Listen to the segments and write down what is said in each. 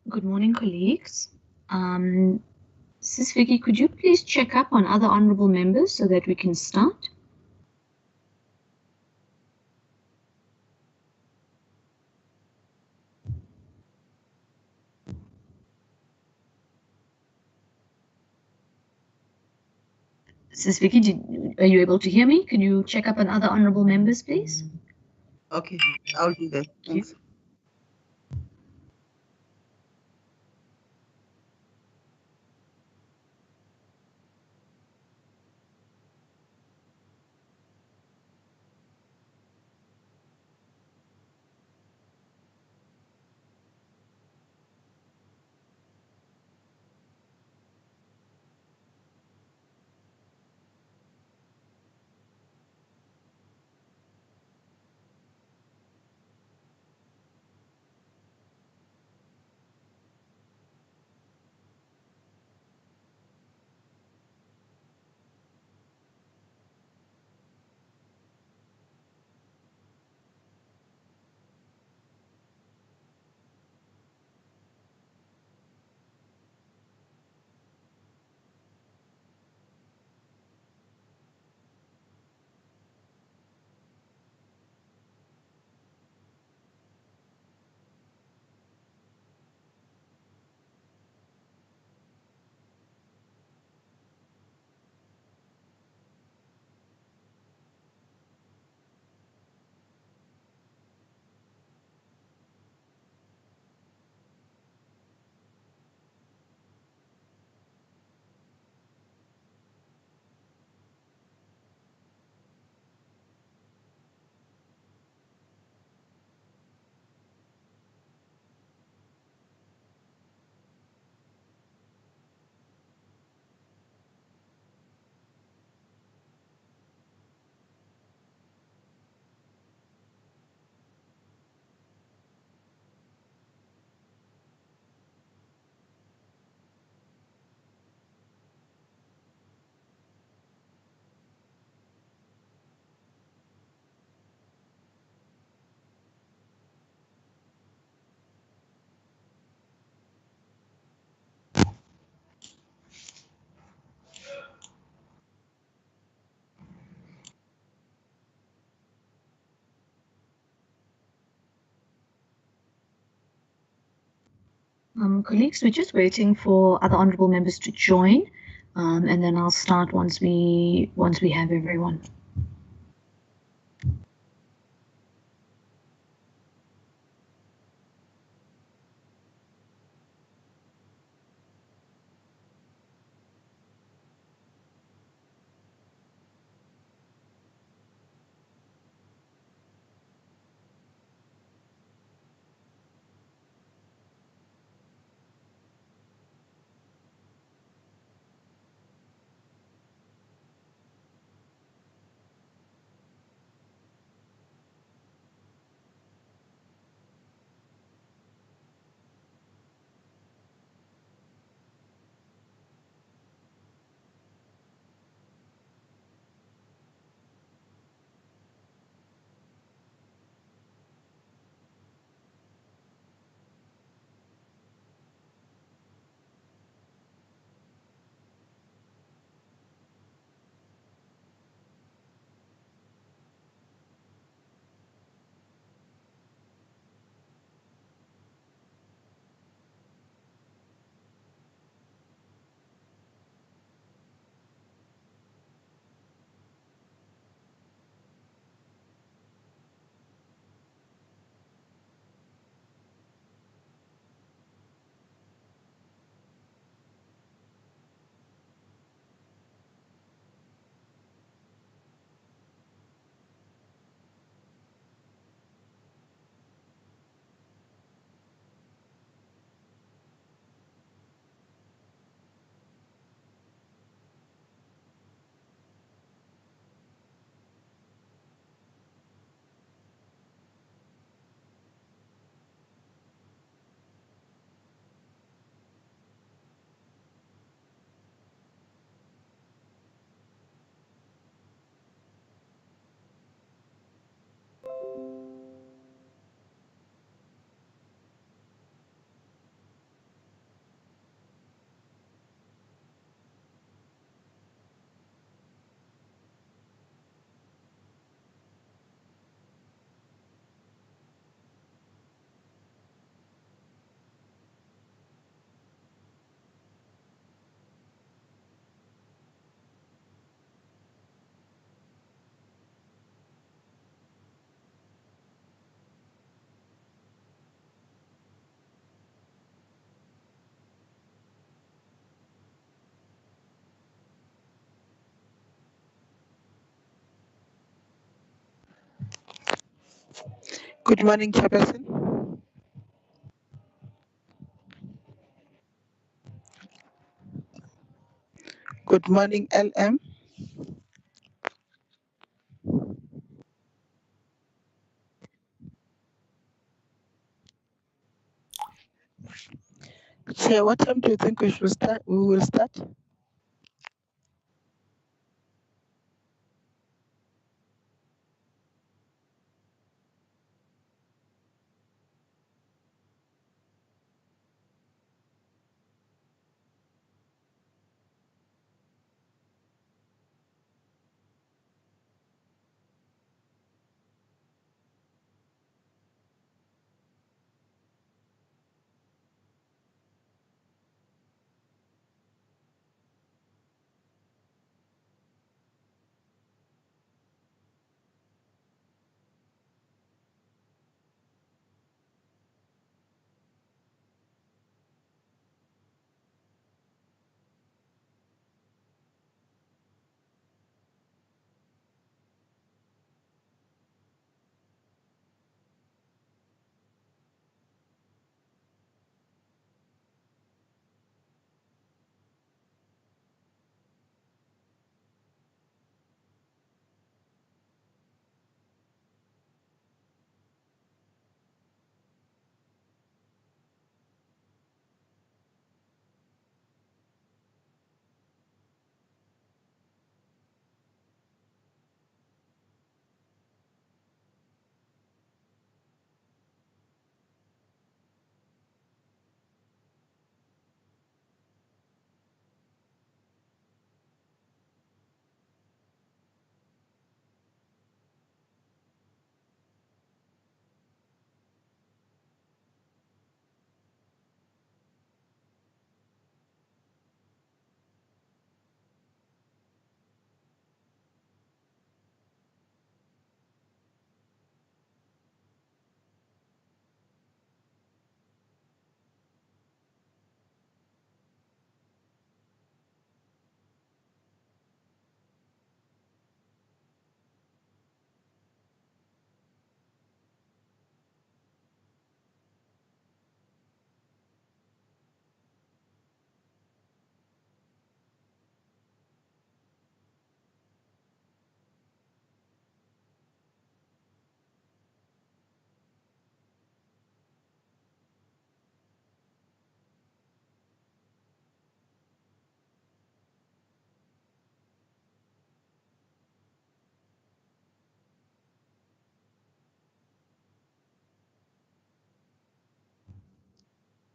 Good morning, colleagues. Sis Vicky, could you please check up on other honorable members so that we can start? Sis Vicky, are you able to hear me? Can you check up on other honorable members, please? Okay, I'll do that. Thanks. Colleagues, we're just waiting for other honorable members to join, and then I'll start once we have everyone. Good morning, Chairperson. Good morning, LM. Chair, what time do you think we should start? We will start.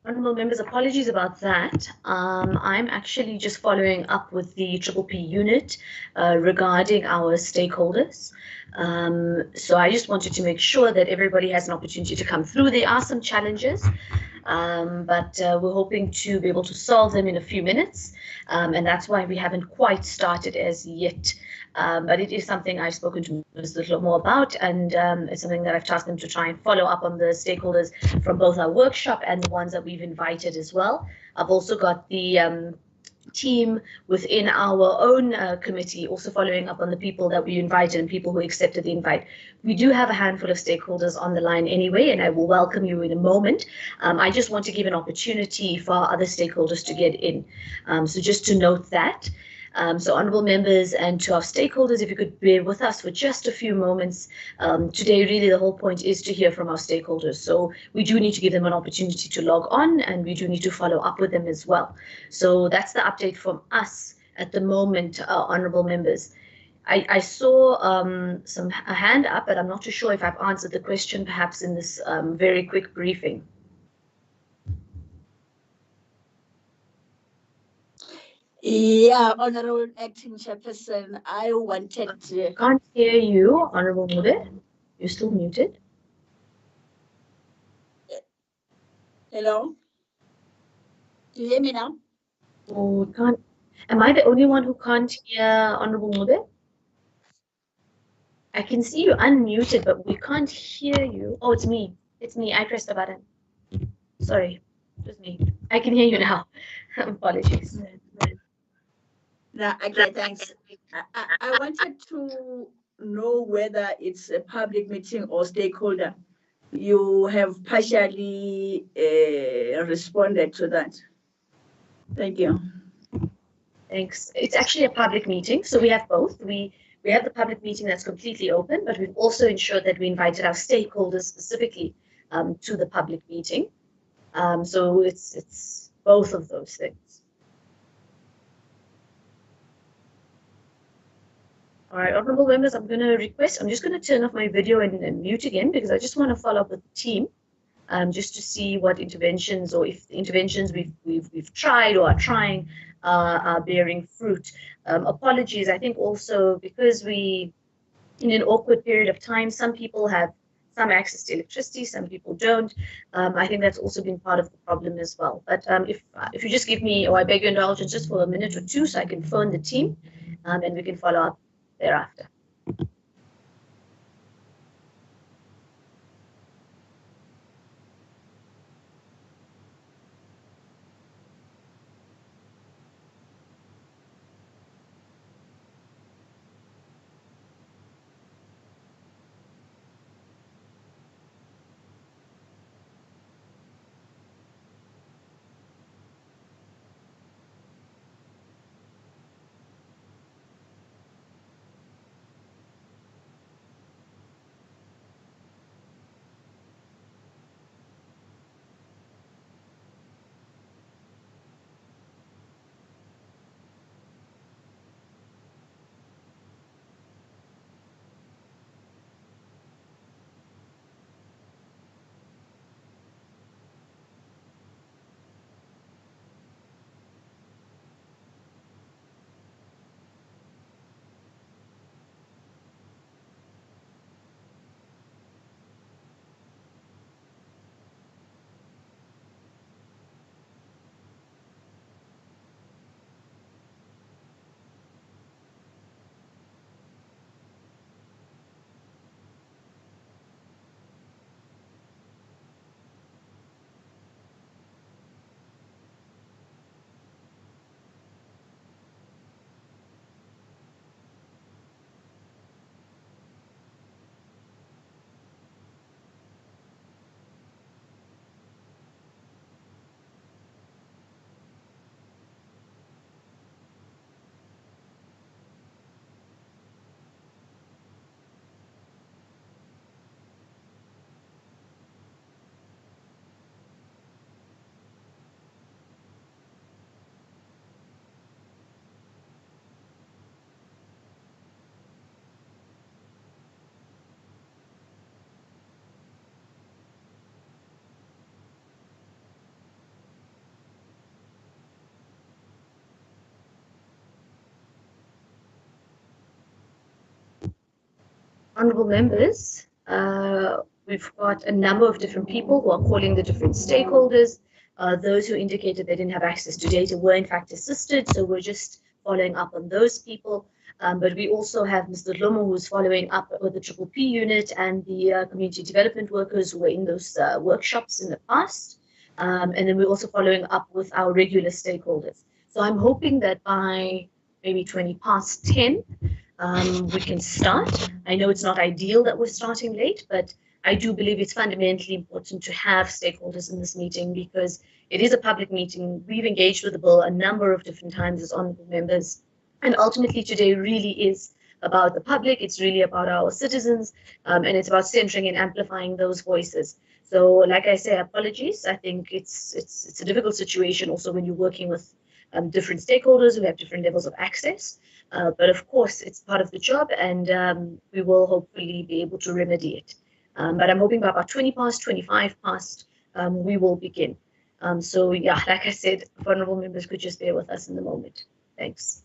Honourable members, apologies about that. I'm actually just following up with the P unit regarding our stakeholders. So I just wanted to make sure that everybody has an opportunity to come through. There are some challenges, but we're hoping to be able to solve them in a few minutes. And that's why we haven't quite started as yet. But it is something I've spoken to Ms. Little more about, and it's something that I've tasked them to try and follow up on the stakeholders from both our workshop and the ones that we've invited as well. I've also got the team within our own committee also following up on the people that we invited and people who accepted the invite. We do have a handful of stakeholders on the line anyway, and I will welcome you in a moment. I just want to give an opportunity for other stakeholders to get in. So just to note that. So honourable members and to our stakeholders, if you could bear with us for just a few moments. Today, really the whole point is to hear from our stakeholders. So we do need to give them an opportunity to log on, and we do need to follow up with them as well. So that's the update from us at the moment, honourable members. I saw a hand up, but I'm not too sure if I've answered the question perhaps in this very quick briefing. Yeah, Honorable Acting Chairperson, I wanted to... Can't hear you, Honorable Mubir. You're still muted. Hello? Do you hear me now? Oh, can't. Am I the only one who can't hear Honorable Mubir? I can see you unmuted, but we can't hear you. Oh, it's me. It's me. I pressed the button. Sorry, it was me. I can hear you now. Apologies. No, okay, thanks. I wanted to know whether it's a public meeting or stakeholder you have partially responded to that. Thank you. Thanks. It's actually a public meeting, so we have both. We have the public meeting that's completely open, but we've also ensured that we invited our stakeholders specifically to the public meeting. So it's both of those things. All right, honorable members, I'm just going to turn off my video and mute again because I just want to follow up with the team, just to see what interventions or if the interventions we've tried or are trying are bearing fruit. Apologies, I think also because we, in an awkward period of time, some people have some access to electricity, some people don't. I think that's also been part of the problem as well. But if you just give me, or I beg your indulgence, just for a minute or two, so I can phone the team, and we can follow up thereafter. Honorable members, we've got a number of different people who are calling the different stakeholders. Those who indicated they didn't have access to data were in fact assisted, so we're just following up on those people. But we also have Mr. Lomo, who's following up with the Triple P unit and the community development workers who were in those workshops in the past. And then we're also following up with our regular stakeholders. So I'm hoping that by maybe 20 past 10, we can start. I know it's not ideal that we're starting late, but I do believe it's fundamentally important to have stakeholders in this meeting because it is a public meeting. We've engaged with the bill a number of different times as honorable members. And ultimately today really is about the public. It's really about our citizens, and it's about centering and amplifying those voices. So like I say, apologies. I think it's a difficult situation also when you're working with different stakeholders who have different levels of access. But of course, it's part of the job, and we will hopefully be able to remedy it. But I'm hoping by about 20 past, 25 past, we will begin. So yeah, like I said, vulnerable members could just bear with us in the moment. Thanks.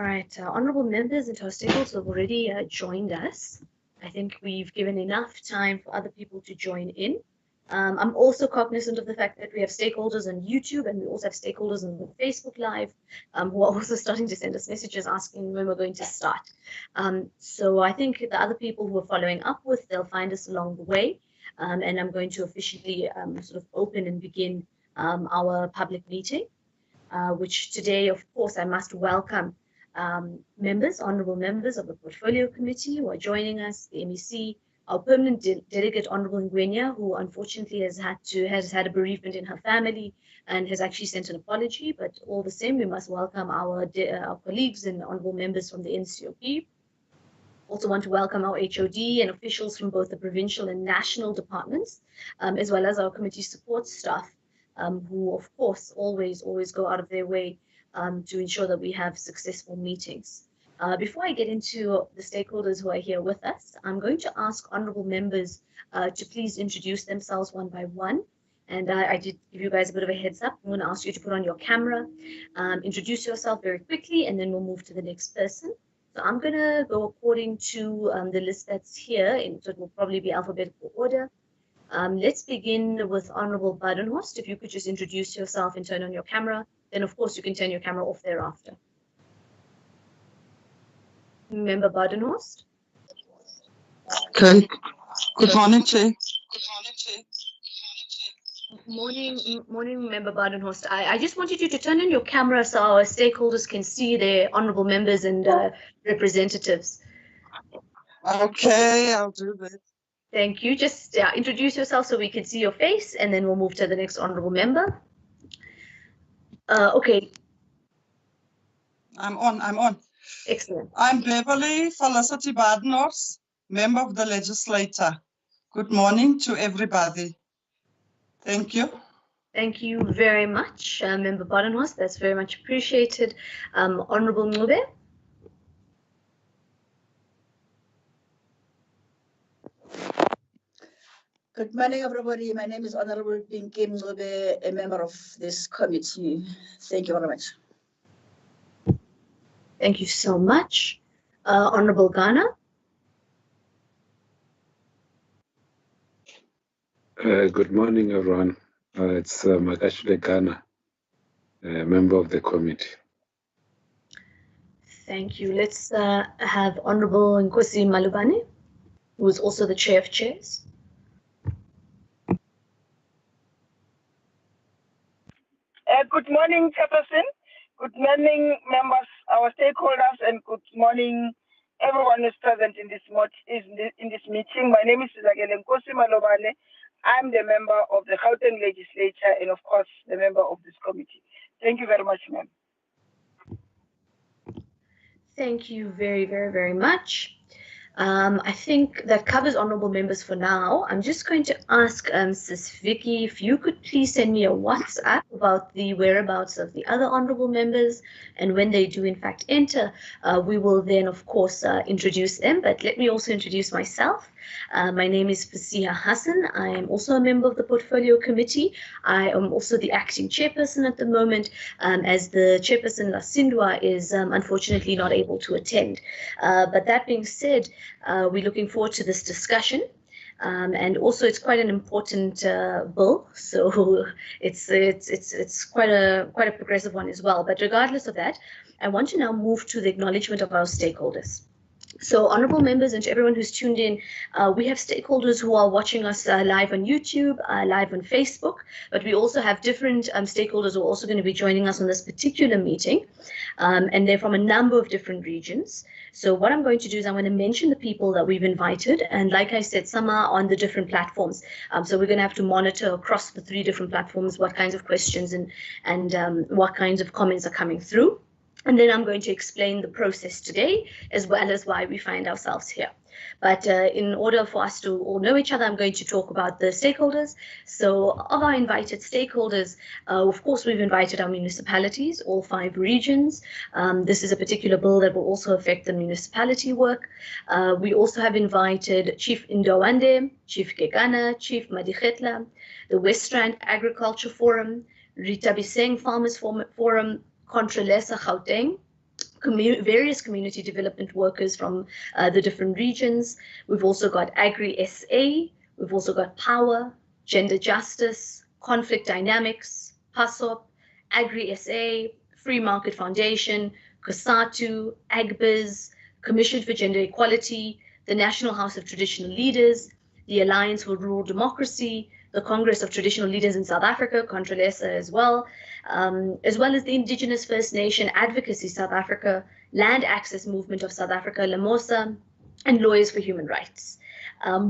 All right, honorable members and our stakeholders have already joined us. I think we've given enough time for other people to join in. I'm also cognizant of the fact that we have stakeholders on YouTube and we also have stakeholders on Facebook Live who are also starting to send us messages asking when we're going to start. So I think the other people who are following up with, they'll find us along the way. And I'm going to officially sort of open and begin our public meeting, which today, of course, I must welcome honorable members of the Portfolio Committee who are joining us, the MEC, our permanent delegate, Honorable Ngwenya, who unfortunately has had a bereavement in her family and has actually sent an apology. But all the same, we must welcome our colleagues and honorable members from the NCOP. Also want to welcome our HOD and officials from both the provincial and national departments, as well as our committee support staff, who of course always go out of their way to ensure that we have successful meetings. Before I get into the stakeholders who are here with us, I'm going to ask honorable members to please introduce themselves one by one. And I did give you guys a bit of a heads up. I'm going to ask you to put on your camera, introduce yourself very quickly, and then we'll move to the next person. So I'm going to go according to the list that's here, and so it will probably be alphabetical order. Let's begin with Honorable Badenhorst. If you could just introduce yourself and turn on your camera, then of course you can turn your camera off thereafter. Member Badenhorst. Okay. Good morning, Chair. Morning, Member Badenhorst. I just wanted you to turn on your camera so our stakeholders can see their honorable members and representatives. Okay, I'll do that. Thank you. Just introduce yourself so we can see your face, and then we'll move to the next honorable member. Okay. I'm on. Excellent. I'm Beverly Felicity Badenhorst, member of the legislature. Good morning to everybody. Thank you. Thank you very much, Member Badenhorst. That's very much appreciated. Honorable Ngube. Good morning, everybody. My name is Honorable Pinky Ngube, a member of this committee. Thank you very much. Thank you so much. Honorable Ghana. Good morning, everyone. It's Makashule Ghana, a member of the committee. Thank you. Let's have Honorable Nkosi Malubane, who is also the Chair of Chairs. Good morning, Chairperson. Good morning, members, our stakeholders, and good morning, everyone who's present in this meeting. My name is Nkosi Malubane. I'm the member of the Gauteng Legislature and, of course, the member of this committee. Thank you very much, ma'am. Thank you very, very, very much. I think that covers honorable members for now. I'm just going to ask Sis Vicky if you could please send me a WhatsApp about the whereabouts of the other honorable members, and when they do in fact enter, we will then of course introduce them. But let me also introduce myself. My name is Fasiha Hassan. I am also a member of the Portfolio Committee. I am also the acting chairperson at the moment, as the chairperson Lasindwa is unfortunately not able to attend. But that being said, we're looking forward to this discussion. And also it's quite an important bill, so it's quite a progressive one as well. But regardless of that, I want to now move to the acknowledgement of our stakeholders. So honorable members and to everyone who's tuned in, we have stakeholders who are watching us live on YouTube, live on Facebook, but we also have different stakeholders who are also going to be joining us on this particular meeting, and they're from a number of different regions. So what I'm going to do is I'm going to mention the people that we've invited, and like I said, some are on the different platforms. So we're going to have to monitor across the 3 different platforms what kinds of questions and what kinds of comments are coming through. And then I'm going to explain the process today, as well as why we find ourselves here. But in order for us to all know each other, I'm going to talk about the stakeholders. So of our invited stakeholders, of course, we've invited our municipalities, all 5 regions. This is a particular bill that will also affect the municipality work. We also have invited Chief Indowande, Chief Gegana, Chief Madikhetla, the West Rand Agriculture Forum, Rita Biseng Farmers Forum, Contralesa Gauteng, various community development workers from the different regions. We've also got Agri-SA, we've also got Power, Gender Justice, Conflict Dynamics, PASOP, Agri-SA, Free Market Foundation, COSATU, AGBIZ, Commission for Gender Equality, the National House of Traditional Leaders, the Alliance for Rural Democracy, the Congress of Traditional Leaders in South Africa, CONTRALESA as well as the Indigenous First Nation Advocacy South Africa, Land Access Movement of South Africa, LAMOSA, and Lawyers for Human Rights.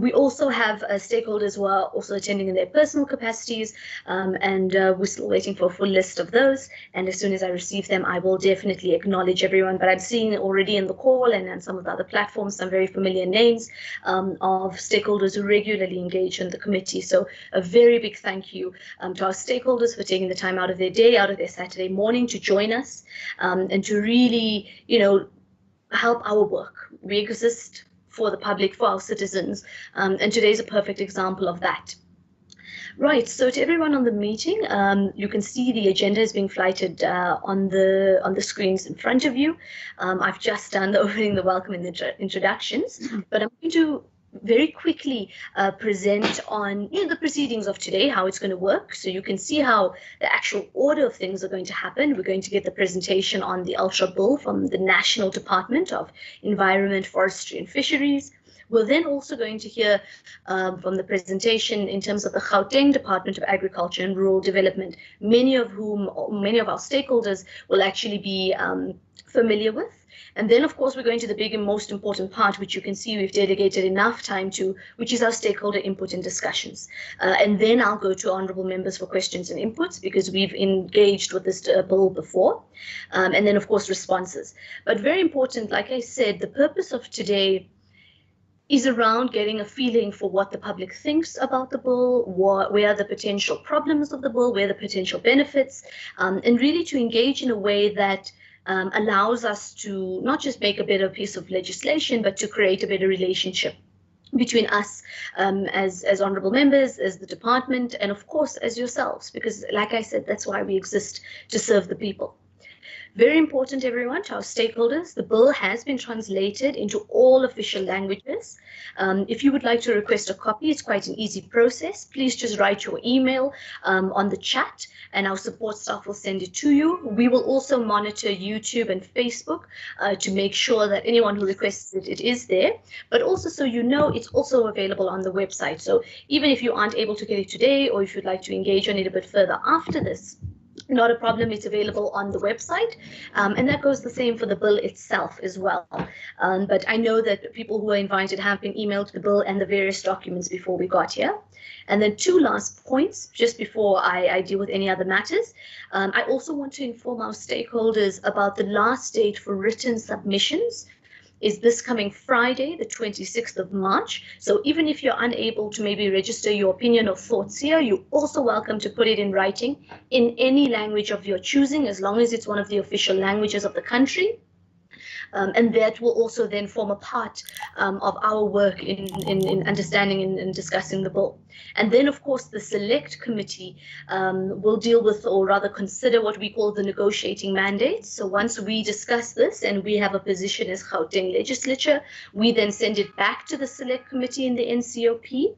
We also have stakeholders who are also attending in their personal capacities, and we're still waiting for a full list of those. And as soon as I receive them, I will definitely acknowledge everyone. But I'm seeing already in the call and on some of the other platforms some very familiar names of stakeholders who regularly engage in the committee. So a very big thank you to our stakeholders for taking the time out of their day, out of their Saturday morning to join us and to really, help our work. We exist for the public, for our citizens, and today's a perfect example of that. Right, so to everyone on the meeting, you can see the agenda is being flighted on the screens in front of you. I've just done the opening, the welcome, and the introductions, but I'm going to very quickly present on the proceedings of today, how it's going to work, so you can see how the actual order of things are going to happen. We're going to get the presentation on the Ultra Bill from the National Department of Environment, Forestry and Fisheries. We're then also going to hear from the presentation in terms of the Gauteng Department of Agriculture and Rural Development, many of our stakeholders will actually be familiar with. And then, of course, we're going to the big and most important part, which you can see we've dedicated enough time to, which is our stakeholder input and discussions. And then I'll go to honourable members for questions and inputs, because we've engaged with this bill before. And then, of course, responses. But very important, like I said, the purpose of today is around getting a feeling for what the public thinks about the bill, where are the potential problems of the bill, where are the potential benefits, and really to engage in a way that allows us to not just make a better piece of legislation, but to create a better relationship between us as honourable members, as the department, and of course as yourselves, because like I said, that's why we exist, to serve the people. Very important, everyone, to our stakeholders, the bill has been translated into all official languages. If you would like to request a copy, it's quite an easy process. Please just write your email on the chat and our support staff will send it to you. We will also monitor YouTube and Facebook to make sure that anyone who requests it is there. But also, so you know, it's also available on the website. So even if you aren't able to get it today, or if you'd like to engage on it a bit further after this, not a problem, it's available on the website. And that goes the same for the bill itself as well. But I know that people who are invited have been emailed the bill and the various documents before we got here. And then two last points, just before I deal with any other matters. I also want to inform our stakeholders about the last date for written submissions is this coming Friday, the 26th of March. So even if you're unable to maybe register your opinion or thoughts here, you're also welcome to put it in writing in any language of your choosing, as long as it's one of the official languages of the country. And that will also then form a part of our work in understanding and discussing the bill. And then, of course, the select committee will deal with, or rather consider, what we call the negotiating mandates. So once we discuss this and we have a position as Gauteng legislature, we then send it back to the select committee in the NCOP.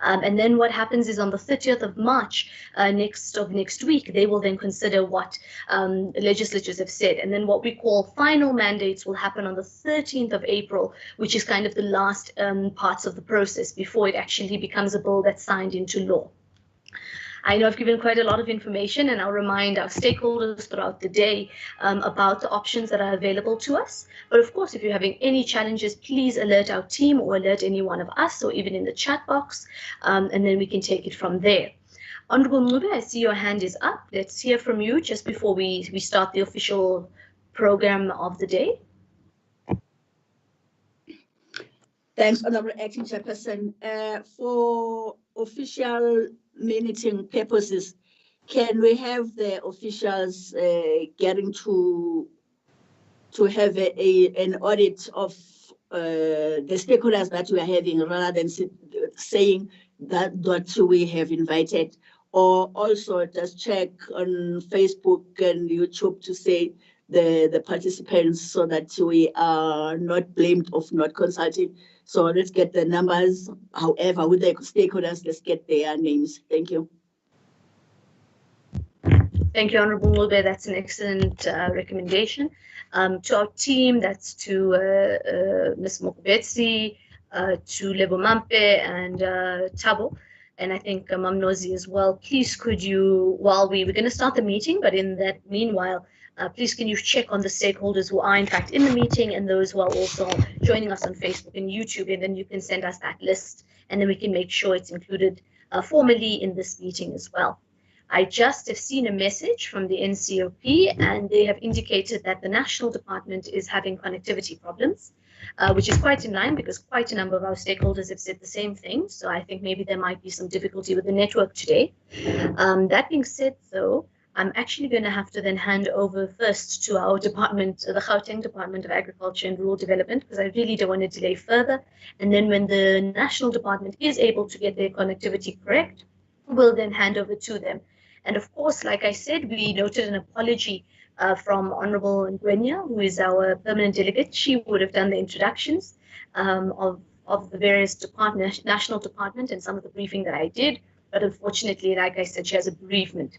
And then what happens is on the 30th of March next week, they will then consider what legislatures have said. And then what we call final mandates will happen on the 13th of April, which is kind of the last parts of the process before it actually becomes a bill that's signed into law. I know I've given quite a lot of information, and I'll remind our stakeholders throughout the day about the options that are available to us. But of course, if you're having any challenges, please alert our team or alert any one of us, or even in the chat box, and then we can take it from there. Honourable Ncube, I see your hand is up. Let's hear from you just before we start the official program of the day. Thanks, Honourable Acting Chairperson. For official minuting purposes, can we have the officials getting to have an audit of the stakeholders that we are having, rather than saying that we have invited, or also just check on Facebook and YouTube to say the participants so that we are not blamed of not consulting. So let's get the numbers. However, with the stakeholders, let's get their names. Thank you. Thank you, Honourable Mulbe. That's an excellent recommendation. To our team, that's to Ms. Mokubetsi, to Lebo Mampe and Tabo, and I think Mam Nozi as well. Please could you, while we're going to start the meeting, but in that meanwhile, please can you check on the stakeholders who are in fact in the meeting and those who are also joining us on Facebook and YouTube, and then you can send us that list and then we can make sure it's included formally in this meeting as well. I just have seen a message from the NCOP and they have indicated that the National Department is having connectivity problems, which is quite in line because quite a number of our stakeholders have said the same thing. So I think maybe there might be some difficulty with the network today. That being said, though, I'm actually going to have to then hand over first to our department, the Gauteng Department of Agriculture and Rural Development, because I really don't want to delay further. And then when the National Department is able to get their connectivity correct, we'll then hand over to them. And of course, like I said, we noted an apology from Honourable Ngwenya, who is our permanent delegate. She would have done the introductions of the various national department and some of the briefing that I did. But unfortunately, like I said, she has a bereavement.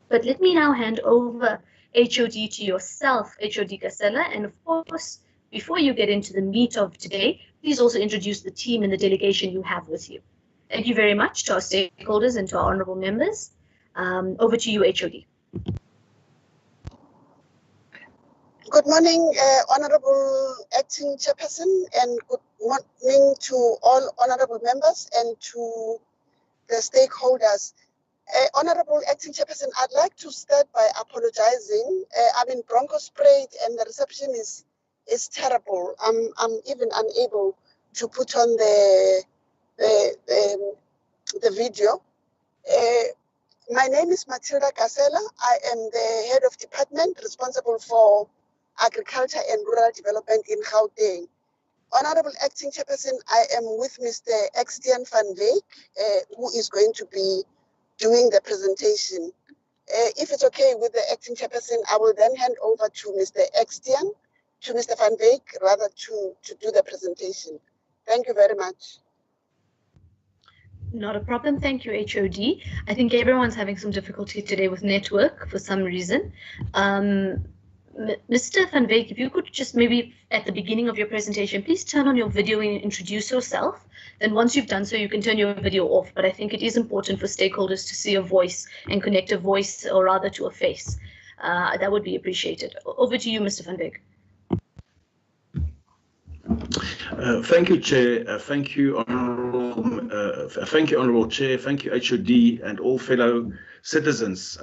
But let me now hand over HOD to yourself, HOD Kasela. And of course, before you get into the meat of today, please also introduce the team and the delegation you have with you. Thank you very much to our stakeholders and to our honourable members. Over to you, HOD. Good morning, Honourable Acting Chairperson, and good morning to all honourable members and to the stakeholders. Honourable Acting Chairperson, I'd like to start by apologizing. I'm in broncho sprayed and the reception is terrible. I'm even unable to put on the video. My name is Matilda Kasela. I am the head of department responsible for agriculture and rural development in Gauteng. Honourable Acting Chairperson, I am with Mr. Extian van Wyk, who is going to be doing the presentation. If it's okay with the Acting Chairperson, I will then hand over to Mr. Extian, to Mr. van Wyk, rather to do the presentation. Thank you very much. Not a problem. Thank you, HOD. I think everyone's having some difficulty today with network for some reason. Mr. van Wyk, if you could just maybe at the beginning of your presentation, please turn on your video and introduce yourself. Then once you've done so, you can turn your video off. But I think it is important for stakeholders to see a voice and connect a voice, or rather to a face. That would be appreciated. Over to you, Mr. van Wyk. Thank you, Chair. Thank you, Honourable Chair. Thank you, HOD, and all fellow citizens.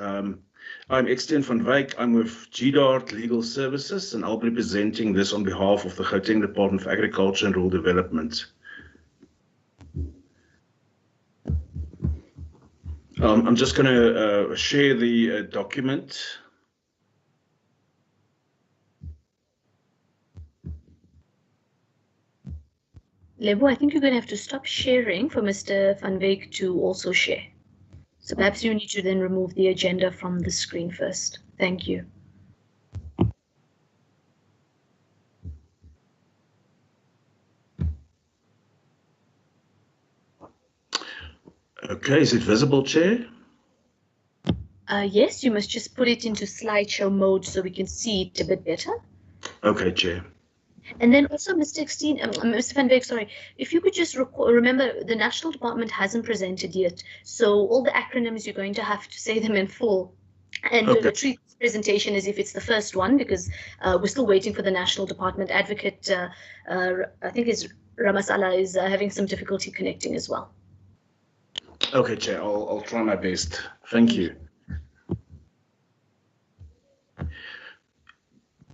I'm Extian van Wyk. I'm with GDART Legal Services, and I'll be presenting this on behalf of the Gauteng Department of Agriculture and Rural Development. I'm just going to share the document. Lebo, I think you're going to have to stop sharing for Mr. van Wyk to also share. So perhaps you need to then remove the agenda from the screen first. Thank you. Okay, is it visible, Chair? Yes, you must just put it into slideshow mode so we can see it a bit better. Okay, Chair. And then also, Mr. van Wyk, sorry, if you could just remember, the National Department hasn't presented yet, so all the acronyms, you're going to have to say them in full. And okay. Treat this presentation as if it's the first one, because we're still waiting for the National Department. Advocate, I think Ramasala is having some difficulty connecting as well. Okay, Chair, I'll try my best. Thank you.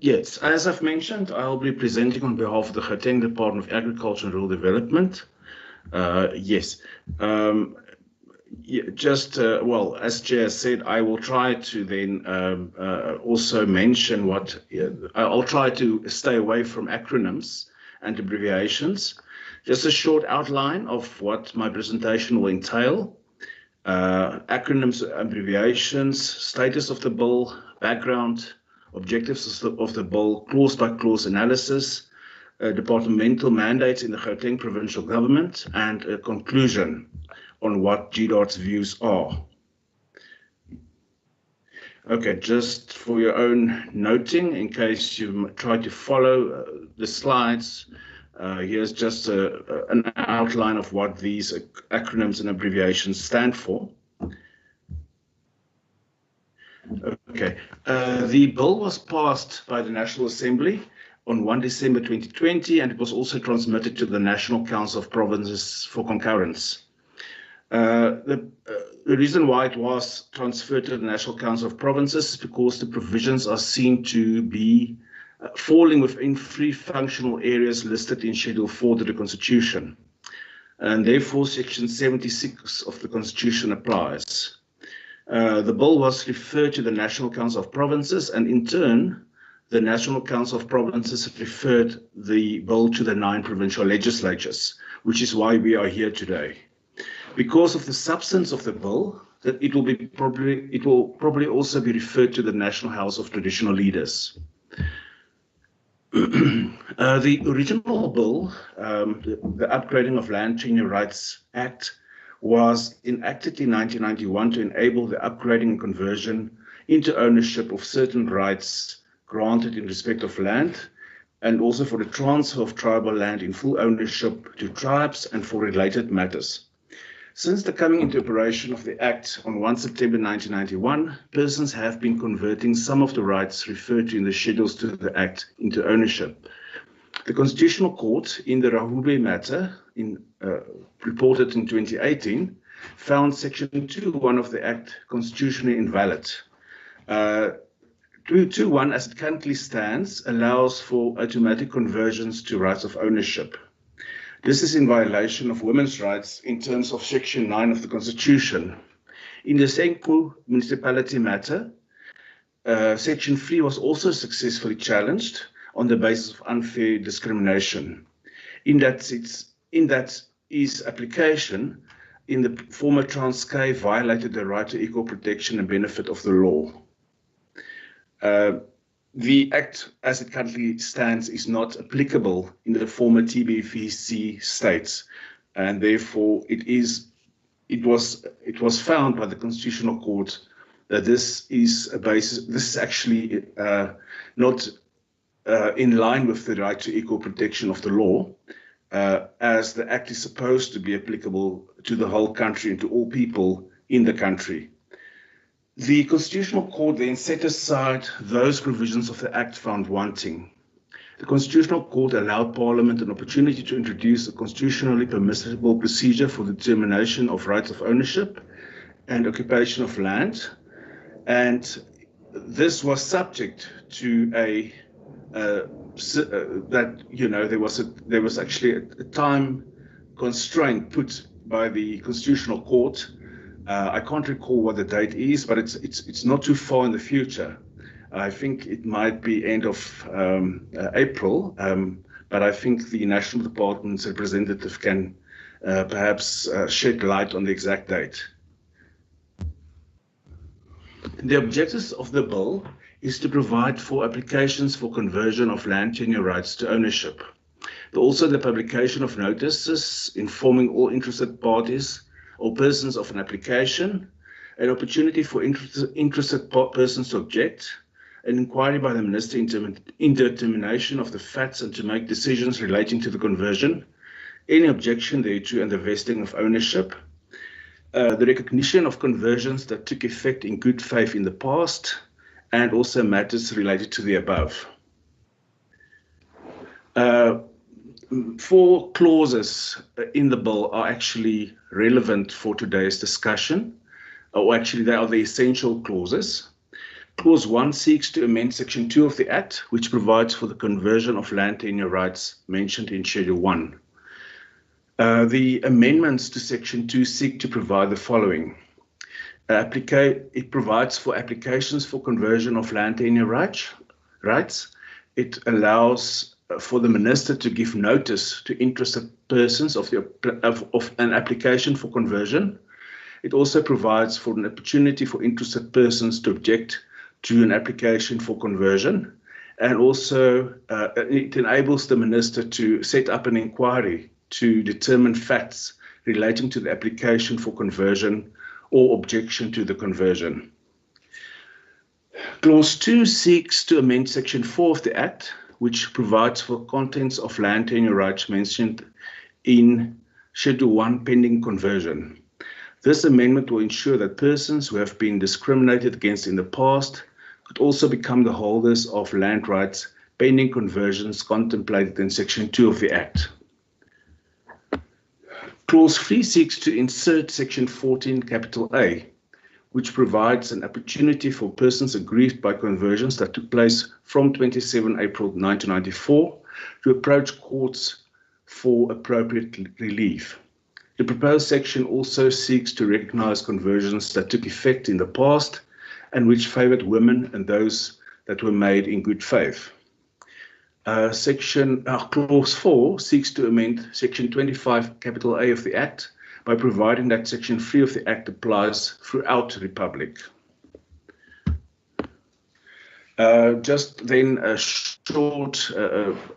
Yes, as I've mentioned, I'll be presenting on behalf of the Gauteng Department of Agriculture and Rural Development. Yes, well, as Chair said, I will try to then also mention what I'll try to stay away from acronyms and abbreviations. Just a short outline of what my presentation will entail. Acronyms, abbreviations, status of the bill, background objectives of the bill, clause-by-clause analysis, departmental mandates in the Gauteng provincial government, and a conclusion on what GDOT's views are. Okay, just for your own noting, in case you try to follow the slides, here's just an outline of what these acronyms and abbreviations stand for. Okay, the bill was passed by the National Assembly on 1 December 2020, and it was also transmitted to the National Council of Provinces for concurrence. The reason why it was transferred to the National Council of Provinces is because the provisions are seen to be falling within three functional areas listed in Schedule 4 to the Constitution. And therefore, Section 76 of the Constitution applies. The bill was referred to the National Council of Provinces, and in turn, the National Council of Provinces referred the bill to the 9 provincial legislatures, which is why we are here today. Because of the substance of the bill, that it will probably also be referred to the National House of Traditional Leaders. The original bill, the Upgrading of Land Tenure Rights Act, was enacted in 1991 to enable the upgrading and conversion into ownership of certain rights granted in respect of land, and also for the transfer of tribal land in full ownership to tribes and for related matters. Since the coming into operation of the Act on 1 September 1991, persons have been converting some of the rights referred to in the schedules to the Act into ownership. The Constitutional Court, in the Rahube matter, reported in 2018, found Section 2.1 of the Act constitutionally invalid. 2.1, as it currently stands, allows for automatic conversions to rights of ownership. This is in violation of women's rights in terms of Section 9 of the Constitution. In the Senqu municipality matter, Section 3 was also successfully challenged on the basis of unfair discrimination. In that its application in the former Transkei violated the right to equal protection and benefit of the law. The Act, as it currently stands, is not applicable in the former TBVC states, and therefore it was found by the Constitutional Court that this is a basis. This is actually not in line with the right to equal protection of the law, as the Act is supposed to be applicable to the whole country and to all people in the country. The Constitutional Court then set aside those provisions of the Act found wanting. The Constitutional Court allowed Parliament an opportunity to introduce a constitutionally permissible procedure for the determination of rights of ownership and occupation of land, and this was subject to there was actually a time constraint put by the Constitutional Court. I can't recall what the date is, but it's not too far in the future. I think it might be end of April, but I think the National Department's representative can perhaps shed light on the exact date. The objectives of the bill is to provide for applications for conversion of land tenure rights to ownership. Also, the publication of notices informing all interested parties or persons of an application, an opportunity for interested persons to object, an inquiry by the Minister in determination of the facts and to make decisions relating to the conversion, any objection thereto and the vesting of ownership, the recognition of conversions that took effect in good faith in the past, and also matters related to the above. 4 clauses in the bill are actually relevant for today's discussion, or actually they are the essential clauses. Clause 1 seeks to amend Section 2 of the Act, which provides for the conversion of land tenure rights mentioned in Schedule 1. The amendments to Section 2 seek to provide the following. It provides for applications for conversion of land tenure rights. It allows for the Minister to give notice to interested persons of an application for conversion. It also provides for an opportunity for interested persons to object to an application for conversion. And also it enables the minister to set up an inquiry to determine facts relating to the application for conversion or objection to the conversion. Clause 2 seeks to amend Section 4 of the Act, which provides for contents of land tenure rights mentioned in Schedule 1 pending conversion. This amendment will ensure that persons who have been discriminated against in the past could also become the holders of land rights pending conversions contemplated in Section 2 of the Act. Clause 3 seeks to insert Section 14, capital A, which provides an opportunity for persons aggrieved by conversions that took place from 27 April 1994 to approach courts for appropriate relief. The proposed section also seeks to recognize conversions that took effect in the past and which favored women and those that were made in good faith. Clause 4 seeks to amend Section 25, capital A of the Act by providing that Section 3 of the Act applies throughout the Republic. Just then a short,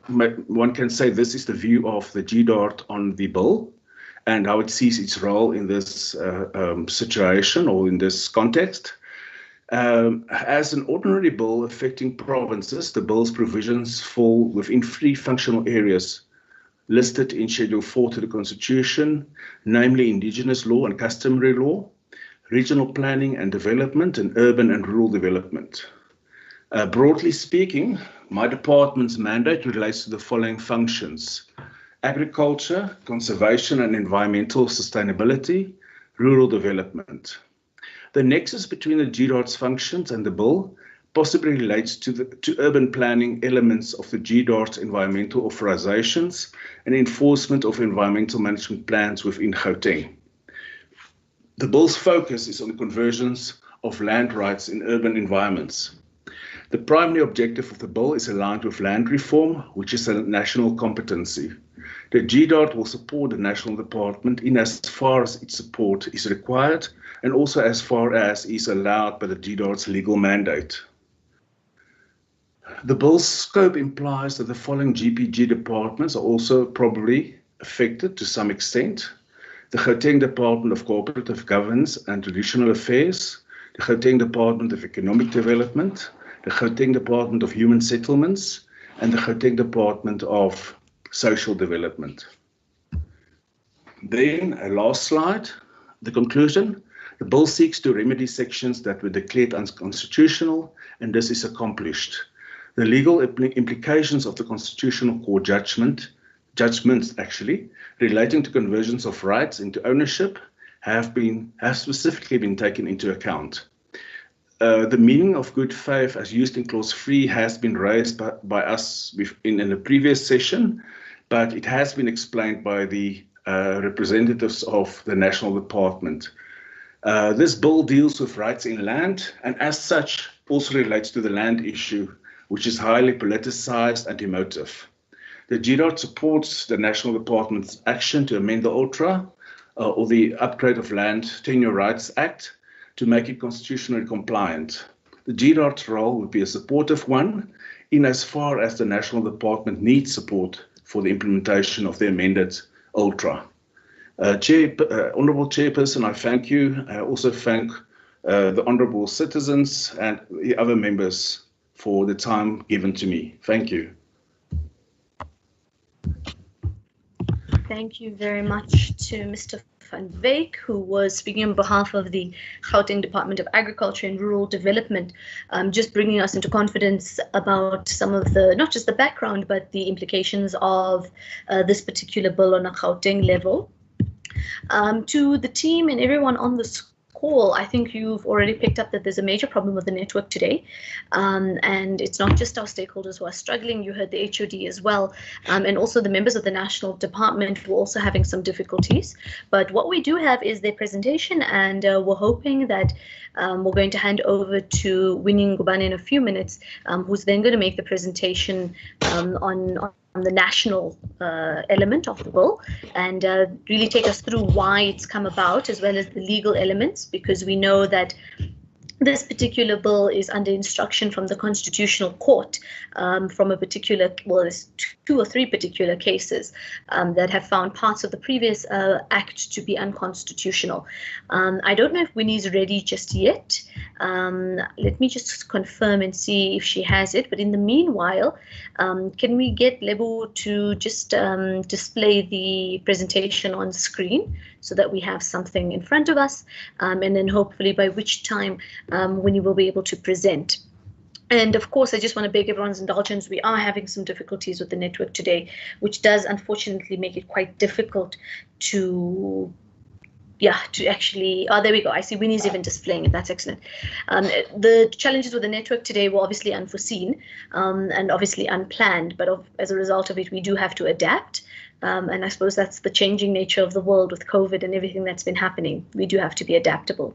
one can say this is the view of the GDART on the bill and how it sees its role in this situation or in this context. As an ordinary bill affecting provinces, the bill's provisions fall within 3 functional areas listed in Schedule 4 to the Constitution, namely Indigenous law and customary law, regional planning and development, and urban and rural development. Broadly speaking, my department's mandate relates to the following functions: agriculture, conservation and environmental sustainability, rural development. The nexus between the GDART's functions and the bill possibly relates to urban planning elements of the GDART's environmental authorizations and enforcement of environmental management plans within Gauteng. The bill's focus is on the conversions of land rights in urban environments. The primary objective of the bill is aligned with land reform, which is a national competency. The GDART will support the National Department in as far as its support is required and also as far as is allowed by the GDART's legal mandate. The bill's scope implies that the following GPG departments are also probably affected to some extent: the Gauteng Department of Cooperative Governance and Traditional Affairs, the Gauteng Department of Economic Development, the Gauteng Department of Human Settlements, and the Gauteng Department of Social Development. Then, a last slide, the conclusion. The bill seeks to remedy sections that were declared unconstitutional, and this is accomplished. The legal implications of the Constitutional Court judgments relating to conversions of rights into ownership have specifically been taken into account. The meaning of good faith as used in Clause 3 has been raised by us in a previous session, but it has been explained by the representatives of the National Department. This bill deals with rights in land and as such also relates to the land issue, which is highly politicized and emotive. The GDART supports the National Department's action to amend the ULTRA, or the Upgrade of Land Tenure Rights Act, to make it constitutionally compliant. The GDART's role would be a supportive one, in as far as the National Department needs support for the implementation of the amended ULTRA. Honourable Chairperson, I thank you. I also thank the honourable citizens and the other members for the time given to me. Thank you. Thank you very much to Mr. Van Wyk, who was speaking on behalf of the Gauteng Department of Agriculture and Rural Development, just bringing us into confidence about some of the, not just the background, but the implications of this particular bill on a Gauteng level. To the team and everyone on this call, I think you've already picked up that there's a major problem with the network today, and it's not just our stakeholders who are struggling. You heard the HOD as well, and also the members of the National Department who are also having some difficulties. But what we do have is their presentation, and we're hoping that we're going to hand over to Winnie Ngubane in a few minutes, who's then going to make the presentation on the national element of the bill and really take us through why it's come about, as well as the legal elements, because we know that This particular bill is under instruction from the Constitutional Court from a particular, well, there's 2 or 3 particular cases that have found parts of the previous act to be unconstitutional. I don't know if Winnie's ready just yet. Let me just confirm and see if she has it. But in the meanwhile, can we get Lebo to just display the presentation on screen so that we have something in front of us, and then hopefully by which time Winnie will be able to present. And of course, I just want to beg everyone's indulgence. We are having some difficulties with the network today, which does unfortunately make it quite difficult to actually, oh, there we go. I see Winnie's even displaying it. That's excellent. The challenges with the network today were obviously unforeseen and obviously unplanned, but as a result of it, we do have to adapt. And I suppose that's the changing nature of the world with COVID and everything that's been happening. We do have to be adaptable.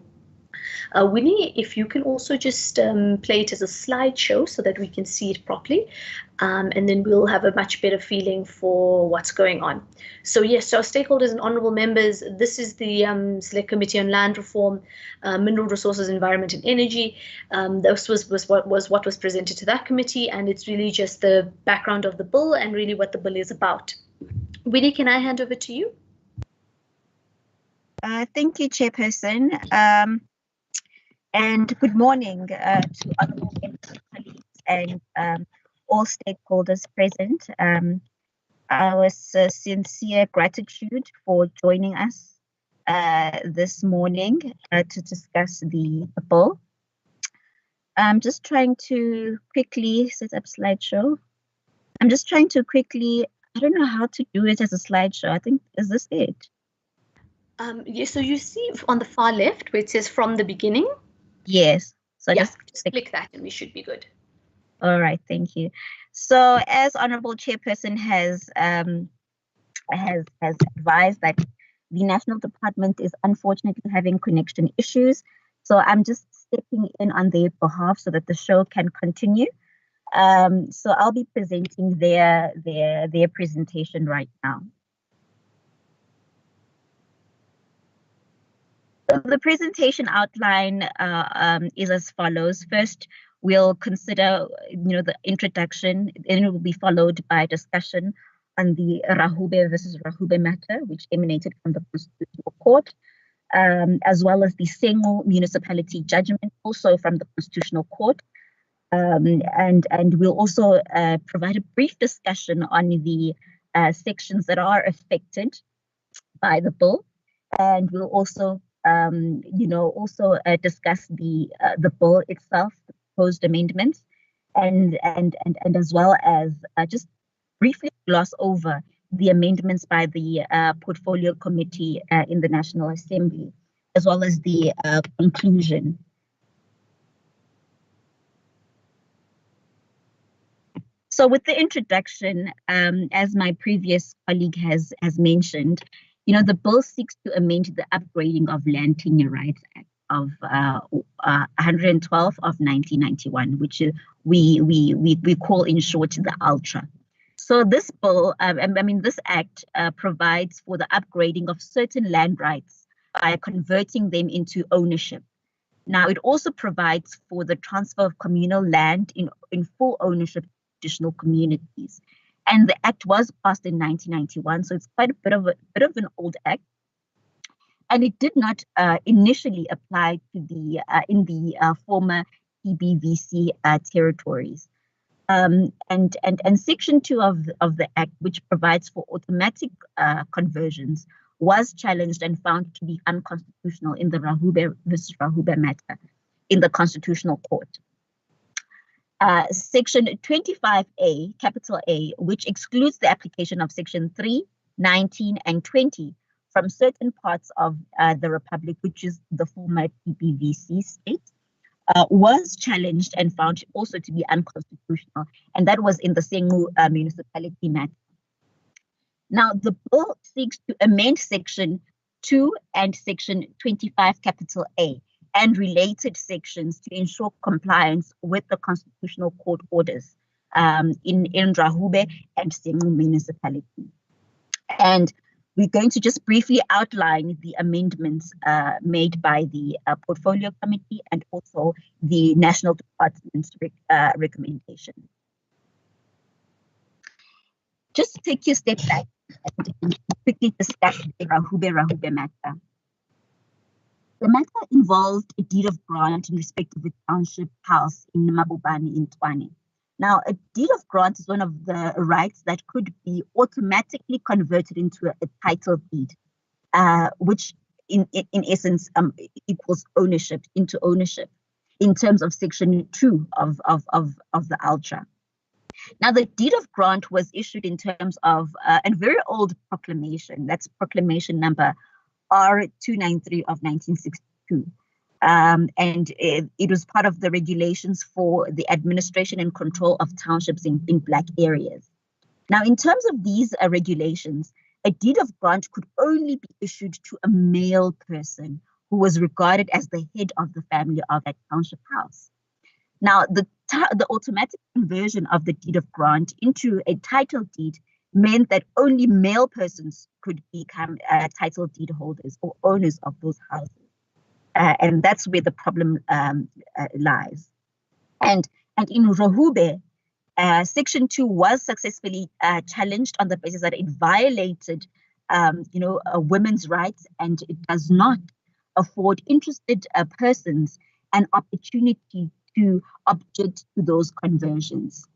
Winnie, if you can also just play it as a slideshow so that we can see it properly, and then we'll have a much better feeling for what's going on. So yes, so our stakeholders and honourable members, this is the Select Committee on Land Reform, Mineral Resources, Environment and Energy. This was what was presented to that committee, and it's really just the background of the bill and really what the bill is about. Winnie, can I hand over to you? Thank you, Chairperson. And good morning to honourable members, colleagues, and all stakeholders present. Our sincere gratitude for joining us this morning to discuss the bill. I'm just trying to quickly set up slideshow. I'm just trying to quickly, I don't know how to do it as a slideshow. I think, is this it? Yes, so you see on the far left where it says from the beginning? Yes. So yeah, just click that and we should be good. All right, thank you. So as Honourable Chairperson has advised that the National Department is unfortunately having connection issues. So I'm just stepping in on their behalf so that the show can continue. So I'll be presenting their presentation right now. So the presentation outline is as follows. First, we'll consider, the introduction, and it will be followed by discussion on the Rahube versus Rahube matter, which emanated from the Constitutional Court, as well as the Sengu municipality judgment, also from the Constitutional Court. And we'll also provide a brief discussion on the sections that are affected by the bill, and we'll also discuss the bill itself, the proposed amendments, and as well as just briefly gloss over the amendments by the Portfolio Committee in the National Assembly, as well as the conclusion. So with the introduction, as my previous colleague has mentioned, the bill seeks to amend the Upgrading of Land Tenure Rights Act of 112 of 1991, which we call in short the ULTRA. So this bill, this act provides for the upgrading of certain land rights by converting them into ownership. Now, it also provides for the transfer of communal land in full ownership to traditional communities. And the act was passed in 1991, so it's quite a bit of an old act. And it did not initially apply to the former EBVC territories. And Section 2 of the act, which provides for automatic conversions, was challenged and found to be unconstitutional in the Rahube versus Rahube matter in the Constitutional Court. Section 25A, capital A, which excludes the application of Section 3, 19, and 20 from certain parts of the Republic, which is the former PPVC state, was challenged and found also to be unconstitutional, and that was in the Sengu municipality matter. Now, the bill seeks to amend Section 2 and Section 25, capital A, and related sections to ensure compliance with the Constitutional Court orders in Rahube and Sengu municipality. And We're going to just briefly outline the amendments made by the Portfolio Committee and also the National Department's recommendation. Just to take you a step back and quickly discuss the Rahube matter. The matter involved a deed of grant in respect of a township house in Mabubani in Tshwane. Now, a deed of grant is one of the rights that could be automatically converted into a title deed, which in essence equals ownership, into ownership in terms of Section 2 of the Ultra. Now, the deed of grant was issued in terms of a very old proclamation. That's proclamation number R293 of 1962. And it was part of the regulations for the administration and control of townships in Black areas. Now, in terms of these regulations, a deed of grant could only be issued to a male person who was regarded as the head of the family of that township house. Now, the automatic conversion of the deed of grant into a title deed meant that only male persons could become title deed holders or owners of those houses. And that's where the problem lies. And in Rahube, Section 2 was successfully challenged on the basis that it violated, women's rights, and it does not afford interested persons an opportunity to object to those conversions.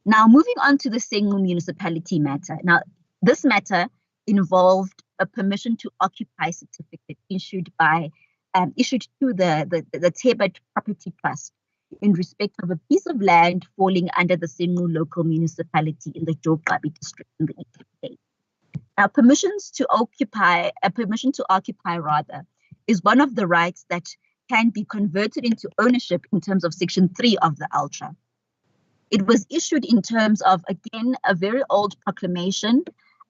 Now, moving on to the Senqu municipality matter. Now, this matter involved a permission to occupy certificate issued to the Tebet Property Trust in respect of a piece of land falling under the Senqu local municipality in the Jogabi district in the Eastern Cape. Now, permission to occupy is one of the rights that can be converted into ownership in terms of Section 3 of the Ultra. It was issued in terms of, again, a very old proclamation,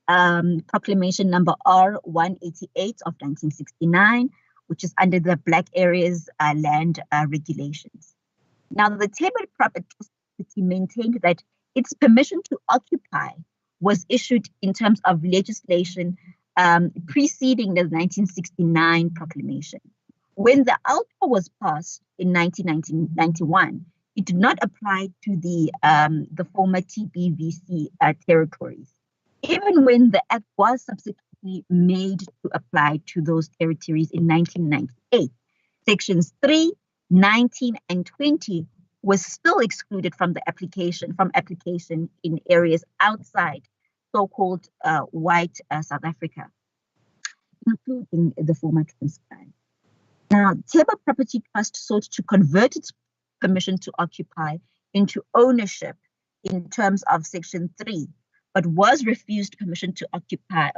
proclamation number R188 of 1969, which is under the Black Areas Land Regulations. Now, the Tebet Property maintained that its permission to occupy was issued in terms of legislation preceding the 1969 proclamation. When the Ultra was passed in 1991, it did not apply to the former TBVC territories, even when the act was subsequently made to apply to those territories in 1998. Sections 3, 19, and 20 was still excluded from application in areas outside so-called white South Africa, including the former Transkei. Now, Tebet Property Trust sought to convert its permission to occupy into ownership in terms of Section 3, but was refused permission to occupy,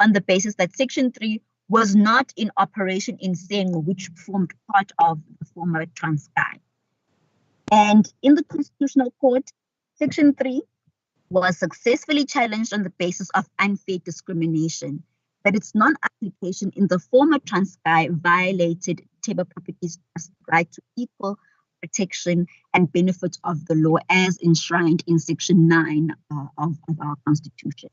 on the basis that Section 3 was not in operation in Senqu, which formed part of the former Transkei. And in the Constitutional Court, Section 3 was successfully challenged on the basis of unfair discrimination, that its non-application in the former Transkei violated Tebet Properties Trust's right to equal protection and benefits of the law as enshrined in Section 9 of our Constitution.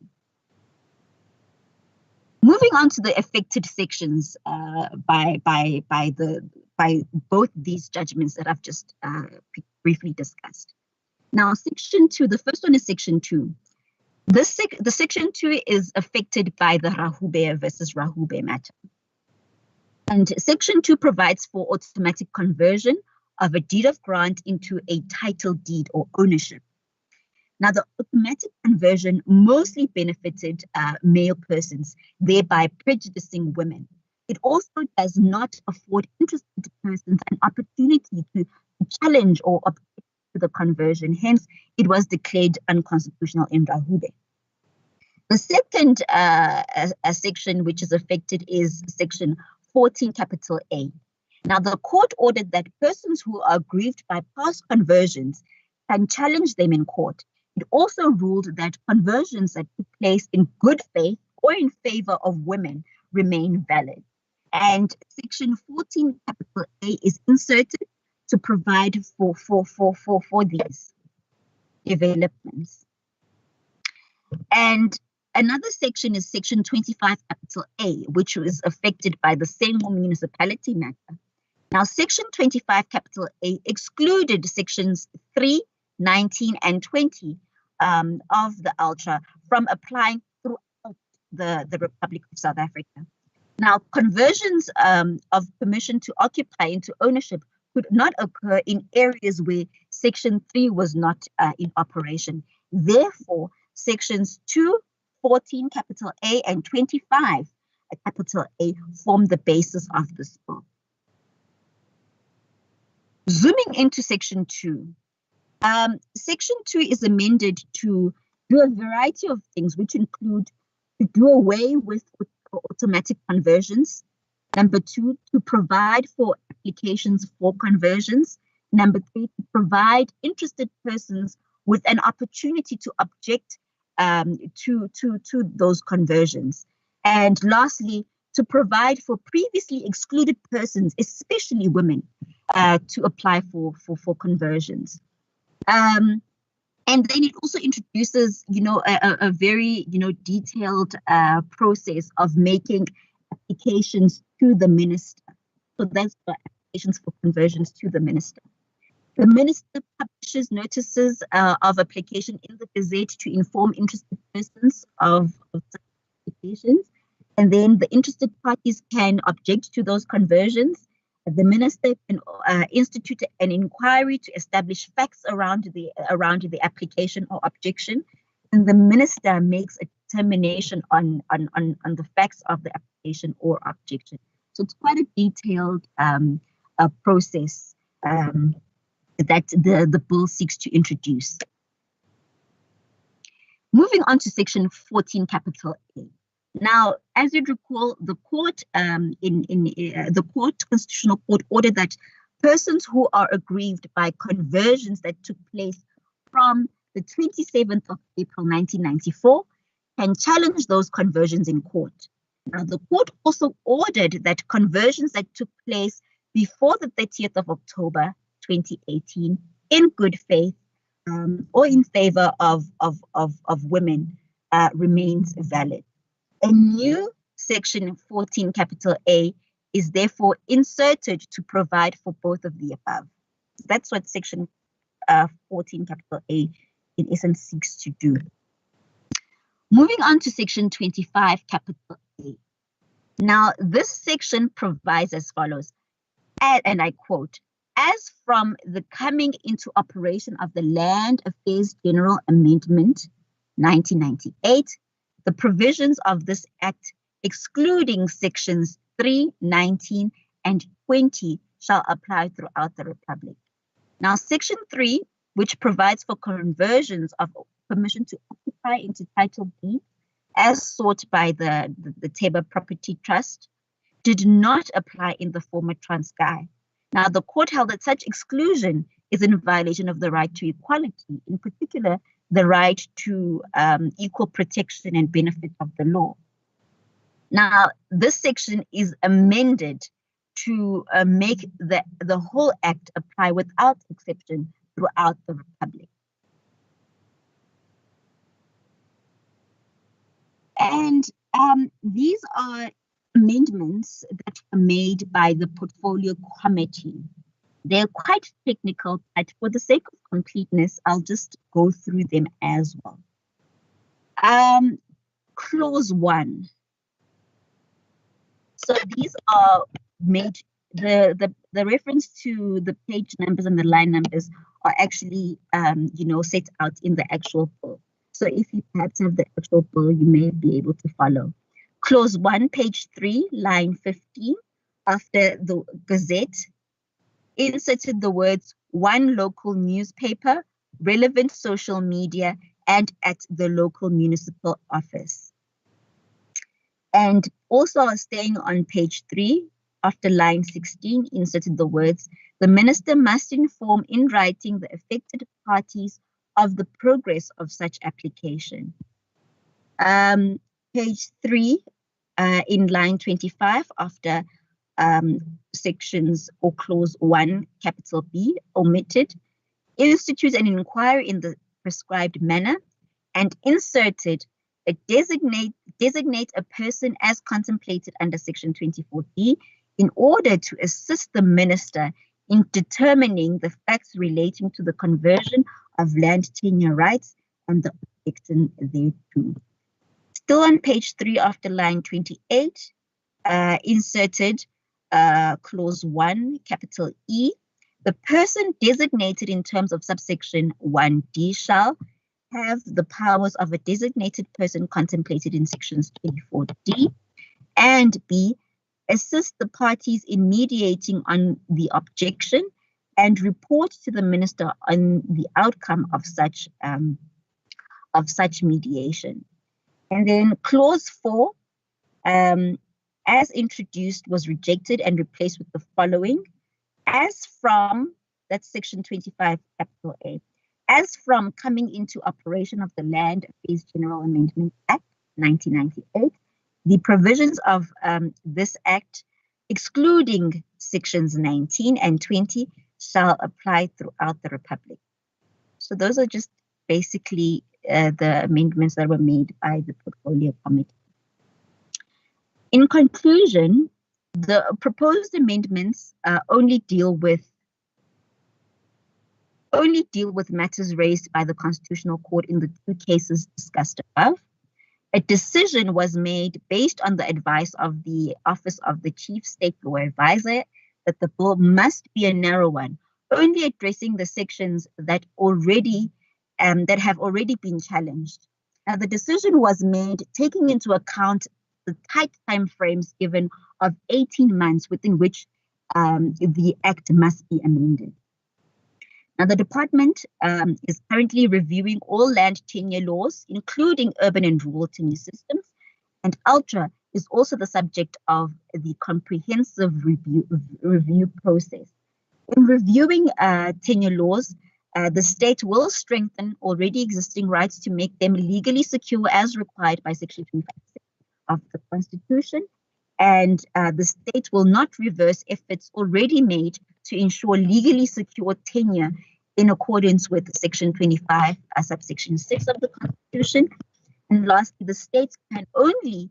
Moving on to the affected sections by both these judgments that I've just briefly discussed. Now, Section 2, the first one is Section 2. The Section 2 is affected by the Rahube versus Rahube matter. And Section 2 provides for automatic conversion of a deed of grant into a title deed or ownership. Now, the automatic conversion mostly benefited male persons, thereby prejudicing women. It also does not afford interested persons an opportunity to challenge or object to the conversion. Hence, it was declared unconstitutional in Rahube. The second section which is affected is Section 14, capital A. Now, the court ordered that persons who are aggrieved by past conversions can challenge them in court. It also ruled that conversions that took place in good faith or in favor of women remain valid. And Section 14, capital A is inserted to provide for these developments. And another section is section 25 capital A, which was affected by the same municipality matter. Now, section 25 capital A excluded sections 3, 19, and 20 of the Ultra from applying throughout the Republic of South Africa. Now, conversions of permission to occupy into ownership could not occur in areas where section 3 was not in operation. Therefore, sections 2, 14 capital A and 25 capital A form the basis of this bill. Zooming into section 2, section 2 is amended to do a variety of things, which include to do away with automatic conversions. Number 2, to provide for applications for conversions. Number 3, to provide interested persons with an opportunity to object to those conversions. And lastly, to provide for previously excluded persons, especially women, to apply for conversions. And then it also introduces, a very, detailed process of making applications to the minister. So that's for applications for conversions to the minister. The minister publishes notices of application in the Gazette to inform interested persons of such applications. And then the interested parties can object to those conversions. The minister can institute an inquiry to establish facts around the application or objection, and the minister makes a determination on the facts of the application or objection. So it's quite a detailed process that the bill seeks to introduce. Moving on to section 14 capital A. Now, as you'd recall, the court Constitutional Court ordered that persons who are aggrieved by conversions that took place from the 27th of April 1994 can challenge those conversions in court. Now, the court also ordered that conversions that took place before the 30th of October 2018 in good faith or in favor of women remains valid. A new section 14 capital A is therefore inserted to provide for both of the above. That's what section 14 capital A in essence seeks to do. Moving on to section 25 capital A. Now, this section provides as follows, and I quote, as from the coming into operation of the Land Affairs General Amendment 1998, the provisions of this Act, excluding sections 3, 19, and 20, shall apply throughout the Republic. Now, section 3, which provides for conversions of permission to occupy into Title B, as sought by the Tabor Property Trust, did not apply in the former Transkei. Now, the court held that such exclusion is in violation of the right to equality, in particular, the right to equal protection and benefit of the law. Now, this section is amended to make the whole Act apply without exception throughout the Republic. And these are amendments that were made by the Portfolio Committee. They're quite technical, but for the sake of completeness, I'll just go through them as well. Clause 1. So these are made, the reference to the page numbers and the line numbers are actually, set out in the actual bill. So if you perhaps have the actual bill, you may be able to follow. Clause 1, page 3, line 15, after the Gazette, inserted the words one local newspaper, relevant social media, and at the local municipal office. And also staying on page 3, after line 16, inserted the words, the minister must inform in writing the affected parties of the progress of such application. Page 3, in line 25, after sections or clause 1, capital B, omitted, institutes an inquiry in the prescribed manner, and inserted a designate a person as contemplated under Section 24D in order to assist the minister in determining the facts relating to the conversion of land tenure rights and the objection thereto. Still on page 3 after line 28, inserted clause 1, capital E, the person designated in terms of subsection 1D shall have the powers of a designated person contemplated in sections 24D, and B, assist the parties in mediating on the objection and report to the minister on the outcome of such mediation. And then clause 4, as introduced, was rejected and replaced with the following: as from, that's section 25, capital A, as from coming into operation of the Land Affairs General Amendment Act 1998, the provisions of this act, excluding sections 19 and 20, shall apply throughout the Republic. So those are just basically the amendments that were made by the Portfolio Committee. In conclusion, the proposed amendments only deal with matters raised by the Constitutional Court in the 2 cases discussed above. A decision was made based on the advice of the Office of the Chief State Law Advisor that the bill must be a narrow one, only addressing the sections that have already been challenged. Now, the decision was made taking into account the tight time frames given of 18 months within which the Act must be amended. Now, the department is currently reviewing all land tenure laws, including urban and rural tenure systems, and ULTRA is also the subject of the comprehensive review process. In reviewing tenure laws, the state will strengthen already existing rights to make them legally secure as required by Section 25 of the Constitution, and the state will not reverse efforts already made to ensure legally secure tenure in accordance with Section 25, subsection 6 of the Constitution. And lastly, the states can only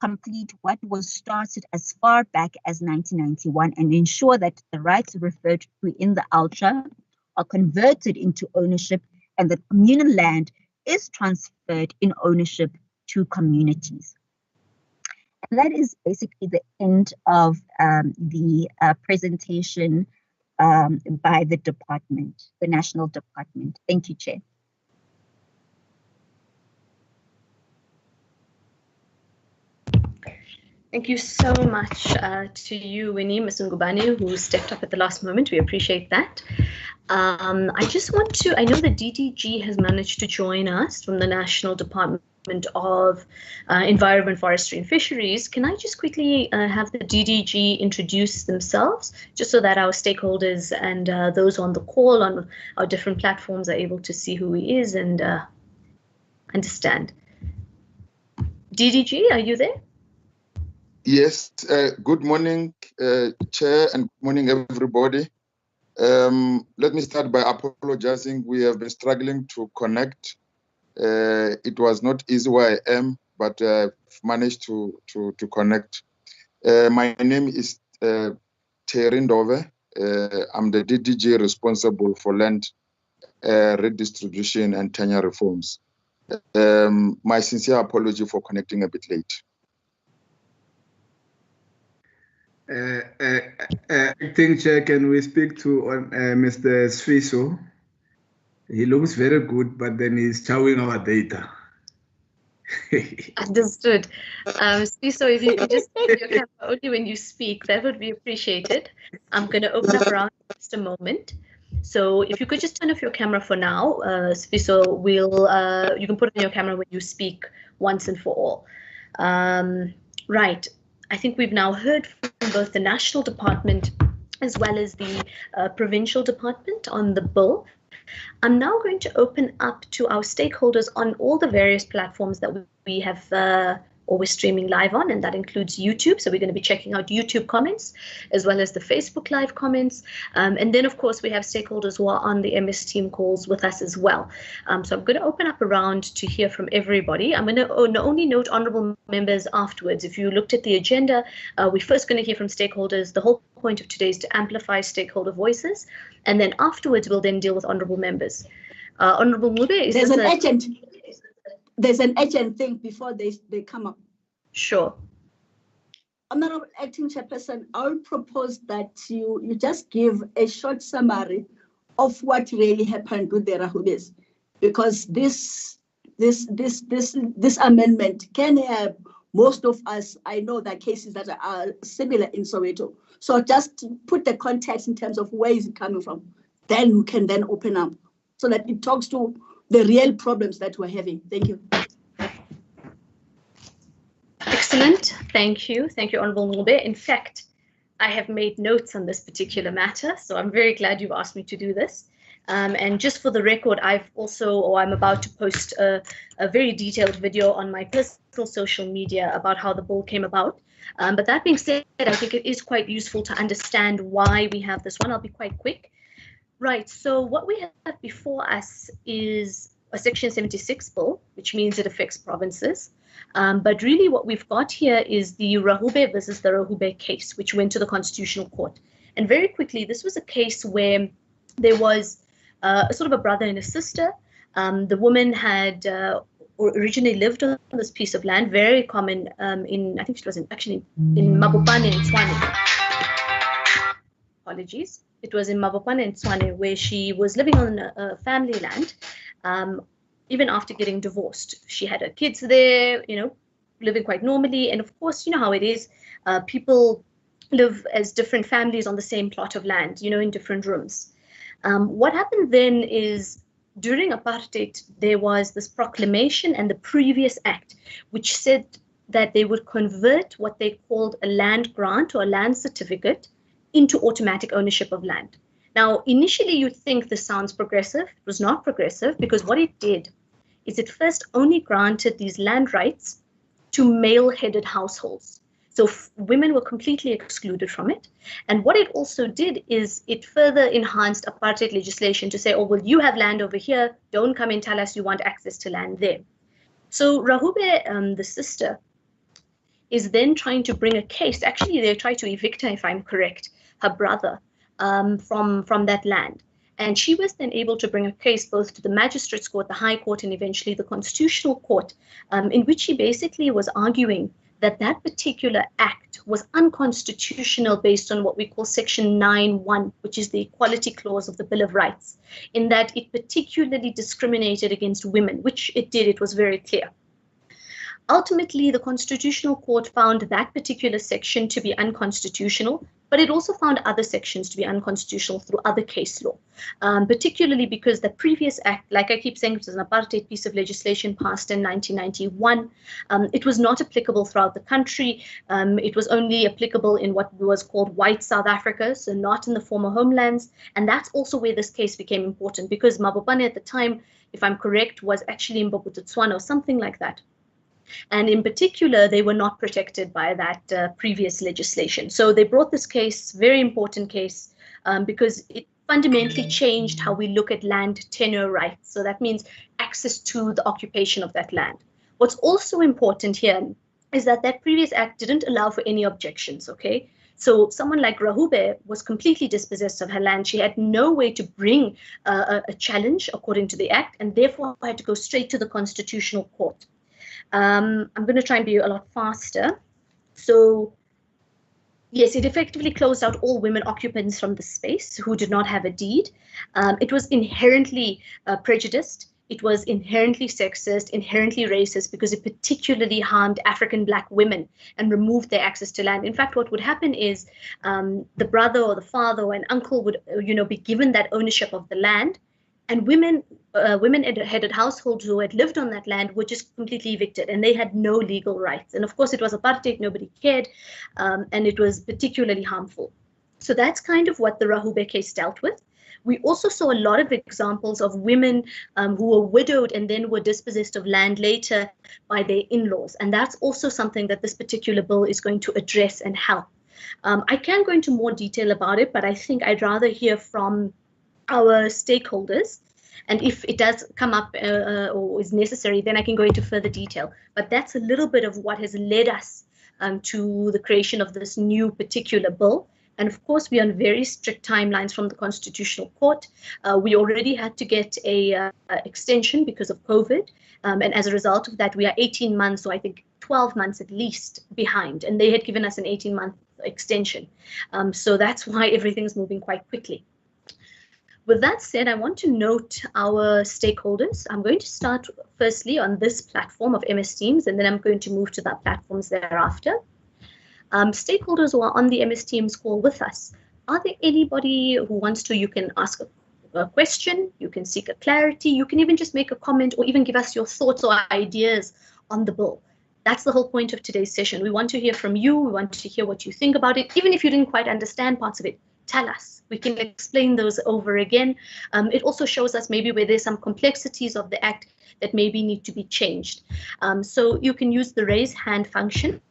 complete what was started as far back as 1991 and ensure that the rights referred to in the ULTRA are converted into ownership and that communal land is transferred in ownership to communities. And that is basically the end of the presentation by the department, the National Department. Thank you, Chair. Thank you so much to you, Winnie Msungubani, who stepped up at the last moment. We appreciate that. I just want to, I know the DDG has managed to join us from the National Department of Environment, Forestry and Fisheries. Can I just quickly have the DDG introduce themselves, just so that our stakeholders and those on the call on our different platforms are able to see who he is and understand. DDG, are you there? Yes, good morning, Chair, and good morning, everybody. Let me start by apologizing. We have been struggling to connect. It was not easy where I am, but managed to connect. My name is Terry Ndove. I'm the DDG responsible for land redistribution and tenure reforms. My sincere apology for connecting a bit late. Acting Chair, can we speak to Mr. Sfiso? He looks very good, but then he's chowing our data. Understood. Sfiso, if you could just take your camera only when you speak, that would be appreciated. I'm going to open up around in just a moment. So if you could just turn off your camera for now, Sfiso, you can put on your camera when you speak once and for all. Right. I think we've now heard from both the National Department as well as the Provincial Department on the bill. I'm now going to open up to our stakeholders on all the various platforms that we have or we're streaming live on, and that includes YouTube. So we're going to be checking out YouTube comments as well as the Facebook Live comments. And then, of course, we have stakeholders who are on the MS team calls with us as well. So I'm going to open up a round to hear from everybody. I'm going to only note honourable members afterwards. If you looked at the agenda, we're first going to hear from stakeholders. The whole point of today is to amplify stakeholder voices. And then afterwards, we'll then deal with honourable members. Honourable Mube, there's an urgent thing before they come up. Sure. Honourable Acting Chairperson, I would propose that you just give a short summary of what really happened with the Rahubes, because this amendment can help most of us. I know there are cases that are similar in Soweto. So just put the context in terms of where is it coming from. Then we can then open up so that it talks to the real problems that we're having. Thank you. Excellent. Thank you. Thank you, Honourable Mube. In fact, I have made notes on this particular matter, so I'm very glad you've asked me to do this. And just for the record, I'm about to post a very detailed video on my personal social media about how the bill came about. But that being said, I think it is quite useful to understand why we have this one. I'll be quite quick. Right, so what we have before us is a Section 76 bill, which means it affects provinces. But really what we've got here is the Rahube versus the Rahube case, which went to the Constitutional Court. And very quickly, this was a case where there was sort of a brother and a sister. The woman had originally lived on this piece of land, very common I think it was actually in Mabopane in Tshwane. Apologies. It was in Mabopane in Tshwane, where she was living on a family land. Even after getting divorced, she had her kids there, living quite normally. And of course, you know how it is. People live as different families on the same plot of land, in different rooms. What happened then is during apartheid, there was this proclamation and the previous act, which said that they would convert what they called a land grant or a land certificate into automatic ownership of land. Now, initially, you'd think this sounds progressive. It was not progressive, because what it did is it first only granted these land rights to male-headed households. So women were completely excluded from it. And what it also did is it further enhanced apartheid legislation to say, oh, well, you have land over here. Don't come and tell us you want access to land there. So Rahube, the sister, is then trying to bring a case. Actually, they try to evict her, if I'm correct, her brother, from that land. And she was then able to bring a case both to the Magistrates Court, the High Court, and eventually the Constitutional Court, in which she basically was arguing that that particular act was unconstitutional based on what we call Section 9(1), which is the Equality Clause of the Bill of Rights, in that it particularly discriminated against women, which it did. It was very clear. Ultimately, the Constitutional Court found that particular section to be unconstitutional, but it also found other sections to be unconstitutional through other case law, particularly because the previous act, like I keep saying, it was an apartheid piece of legislation passed in 1991. It was not applicable throughout the country. It was only applicable in what was called white South Africa, so not in the former homelands. And that's also where this case became important, because Mabopane at the time, if I'm correct, was actually in Bophuthatswana or something like that. And in particular, they were not protected by that previous legislation. So they brought this case, very important case, because it fundamentally changed how we look at land tenure rights. So that means access to the occupation of that land. What's also important here is that that previous act didn't allow for any objections, okay? So someone like Rahube was completely dispossessed of her land. She had no way to bring a challenge according to the act, and therefore had to go straight to the Constitutional Court. I'm going to try and be a lot faster. So yes, it effectively closed out all women occupants from the space who did not have a deed. It was inherently prejudiced. It was inherently sexist, inherently racist, because it particularly harmed African Black women and removed their access to land. In fact, what would happen is the brother or the father or an uncle would, be given that ownership of the land, and women-headed households who had lived on that land were just completely evicted, and they had no legal rights. And of course, it was apartheid, nobody cared, and it was particularly harmful. So that's kind of what the Rahube case dealt with. We also saw a lot of examples of women who were widowed and then were dispossessed of land later by their in-laws. And that's also something that this particular bill is going to address and help. I can go into more detail about it, but I think I'd rather hear from our stakeholders. And if it does come up or is necessary, then I can go into further detail. But that's a little bit of what has led us to the creation of this new particular bill. And of course, we are on very strict timelines from the Constitutional Court. We already had to get a extension because of COVID. And as a result of that, we are 18 months, or I think 12 months at least behind. And they had given us an 18-month extension. So that's why everything's moving quite quickly. With that said, I want to note our stakeholders. I'm going to start firstly on this platform of MS Teams, and then I'm going to move to the platforms thereafter. Stakeholders who are on the MS Teams call with us, are there anybody who wants to? You can ask a question, you can seek a clarity, you can even just make a comment or even give us your thoughts or ideas on the bill. That's the whole point of today's session. We want to hear from you. We want to hear what you think about it. Even if you didn't quite understand parts of it, tell us. We can explain those over again. It also shows us maybe where there's some complexities of the Act that maybe need to be changed. So you can use the raise hand function.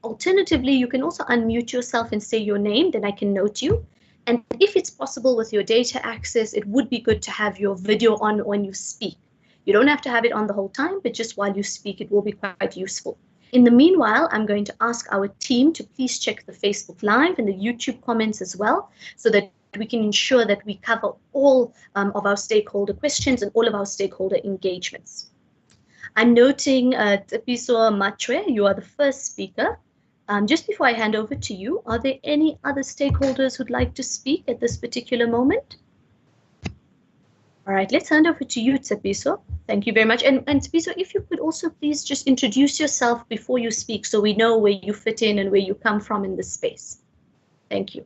Alternatively, you can also unmute yourself and say your name, then I can note you. And if it's possible with your data access, it would be good to have your video on when you speak. You don't have to have it on the whole time, but just while you speak, it will be quite useful. In the meanwhile, I'm going to ask our team to please check the Facebook Live and the YouTube comments as well, so that we can ensure that we cover all of our stakeholder questions and all of our stakeholder engagements. I'm noting Tsepiso Machwe, you are the first speaker. Just before I hand over to you, are there any other stakeholders who'd like to speak at this particular moment? All right, let's hand over to you, Tsepiso. Thank you very much. And Tsepiso, if you could also please just introduce yourself before you speak so we know where you fit in and where you come from in this space. Thank you.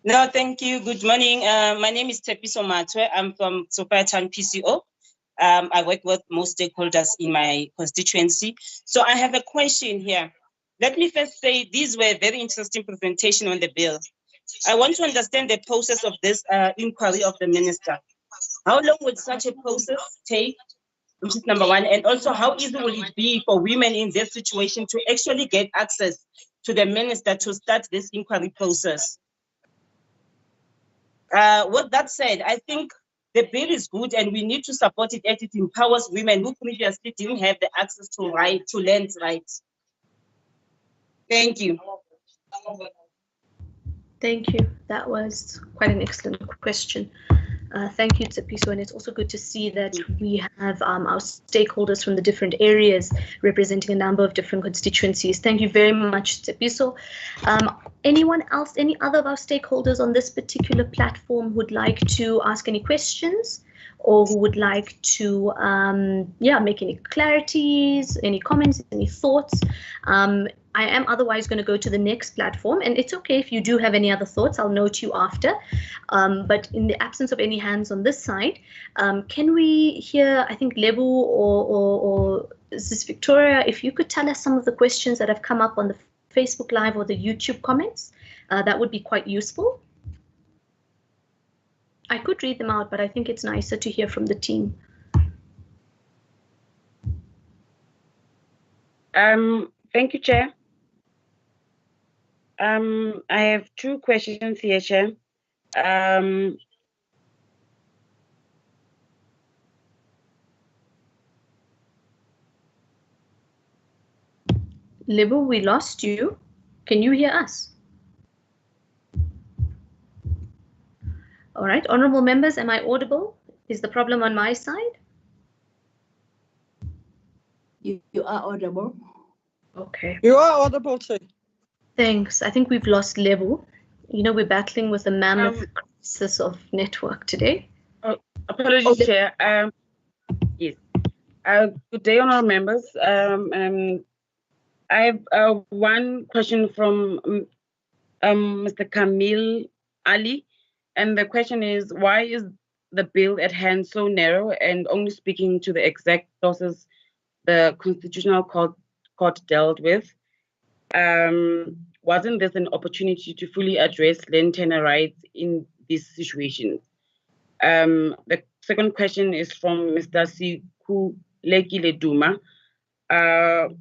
No, thank you. Good morning. My name is Tsepiso Matwe. I'm from Sophiatown PCO. I work with most stakeholders in my constituency. So I have a question here. Let me first say these were very interesting presentation on the bill. I want to understand the process of this inquiry of the minister. How long would such a process take, which is number one, and also how easy will it be for women in this situation to actually get access to the minister to start this inquiry process? With that said, I think the bill is good and we need to support it as it empowers women who previously didn't have the access to land rights. Thank you. Thank you. That was quite an excellent question. Thank you, Tsepiso, and it's also good to see that we have our stakeholders from the different areas representing a number of different constituencies. Thank you very much, Tsepiso. Anyone else, any other of our stakeholders on this particular platform would like to ask any questions or who would like to make any clarities, any comments, any thoughts? I am otherwise going to go to the next platform, and it's okay if you do have any other thoughts, I'll note you after. But in the absence of any hands on this side, can we hear, I think Lebu or is this Victoria, if you could tell us some of the questions that have come up on the Facebook Live or the YouTube comments, that would be quite useful. I could read them out, but I think it's nicer to hear from the team. Thank you, Chair. I have two questions here, Chair. Lebu, we lost you. Can you hear us? All right, honorable members, am I audible? Is the problem on my side? You are audible. Okay. You are audible too. Thanks. I think we've lost Lebu. You know, we're battling with a mammoth crisis of network today. Apologies, Chair. Yes. Good day, honorable members. I have one question from Mr. Kamil Ali, and the question is, why is the bill at hand so narrow and only speaking to the exact clauses the Constitutional Court dealt with? wasn't this an opportunity to fully address land tenure rights in these situations? The second question is from Mr. Sikhulekile Duma,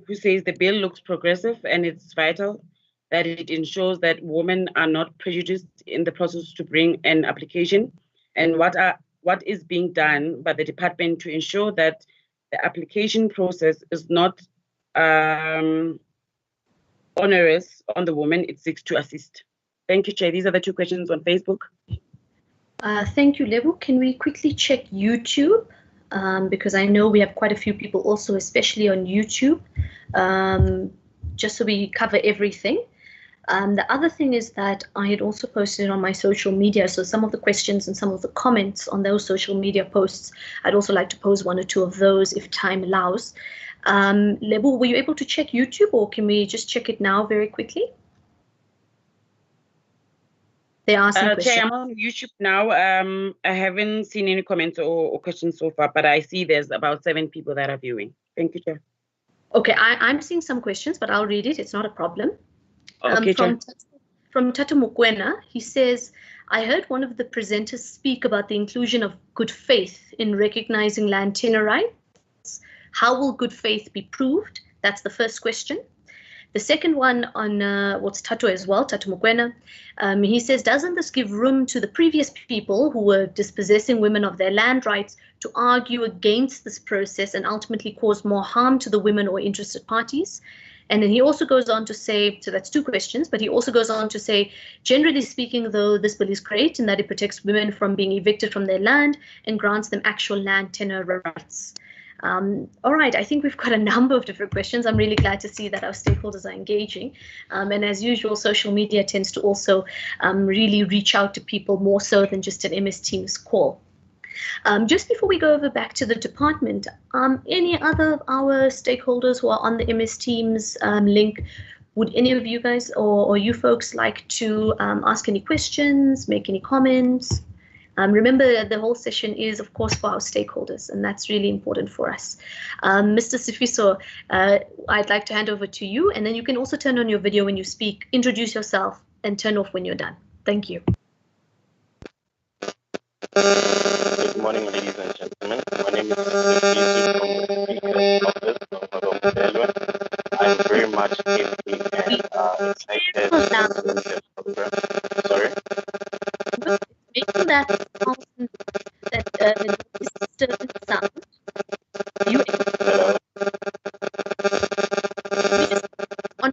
who says the bill looks progressive and it's vital that it ensures that women are not prejudiced in the process to bring an application, and what is being done by the department to ensure that the application process is not onerous on the woman it seeks to assist. Thank you, Chair. These are the two questions on Facebook. Thank you, Lebo. Can we quickly check YouTube? Because I know we have quite a few people also, especially on YouTube, just so we cover everything. The other thing is that I had also posted on my social media, so some of the questions and some of the comments on those social media posts, I'd also like to pose one or two of those if time allows. Lebo, were you able to check YouTube, or can we just check it now very quickly? There are some questions. Chair, I'm on YouTube now. I haven't seen any comments or questions so far, but I see there's about 7 people that are viewing. Thank you, Chair. Okay, I'm seeing some questions, but I'll read it. It's not a problem. Okay, from Tata Mukwena, he says, I heard one of the presenters speak about the inclusion of good faith in recognizing land tenure rights. How will good faith be proved? That's the first question. The second one on what's Tato as well, Tato Mukwena, he says, doesn't this give room to the previous people who were dispossessing women of their land rights to argue against this process and ultimately cause more harm to the women or interested parties? And then he also goes on to say, so that's 2 questions, but he also goes on to say, generally speaking, though, this bill is great in that it protects women from being evicted from their land and grants them actual land tenure rights. All right, I think we've got a number of different questions. I'm really glad to see that our stakeholders are engaging. And as usual, social media tends to also really reach out to people more so than just an MS Teams call. Just before we go over back to the department, any other of our stakeholders who are on the MS Teams link, would any of you guys or you folks like to ask any questions, make any comments? Remember, the whole session is, of course, for our stakeholders, and that's really important for us. Mr. Sifiso, I'd like to hand over to you, and then you can also turn on your video when you speak, introduce yourself, and turn off when you're done. Thank you. Good morning, ladies and gentlemen. My name is Sifiso from the Speaker's Office of Madam. I'm very much happy and excited to the program. Sorry? Making that sound, that distant sound. Are you able to? Hello? On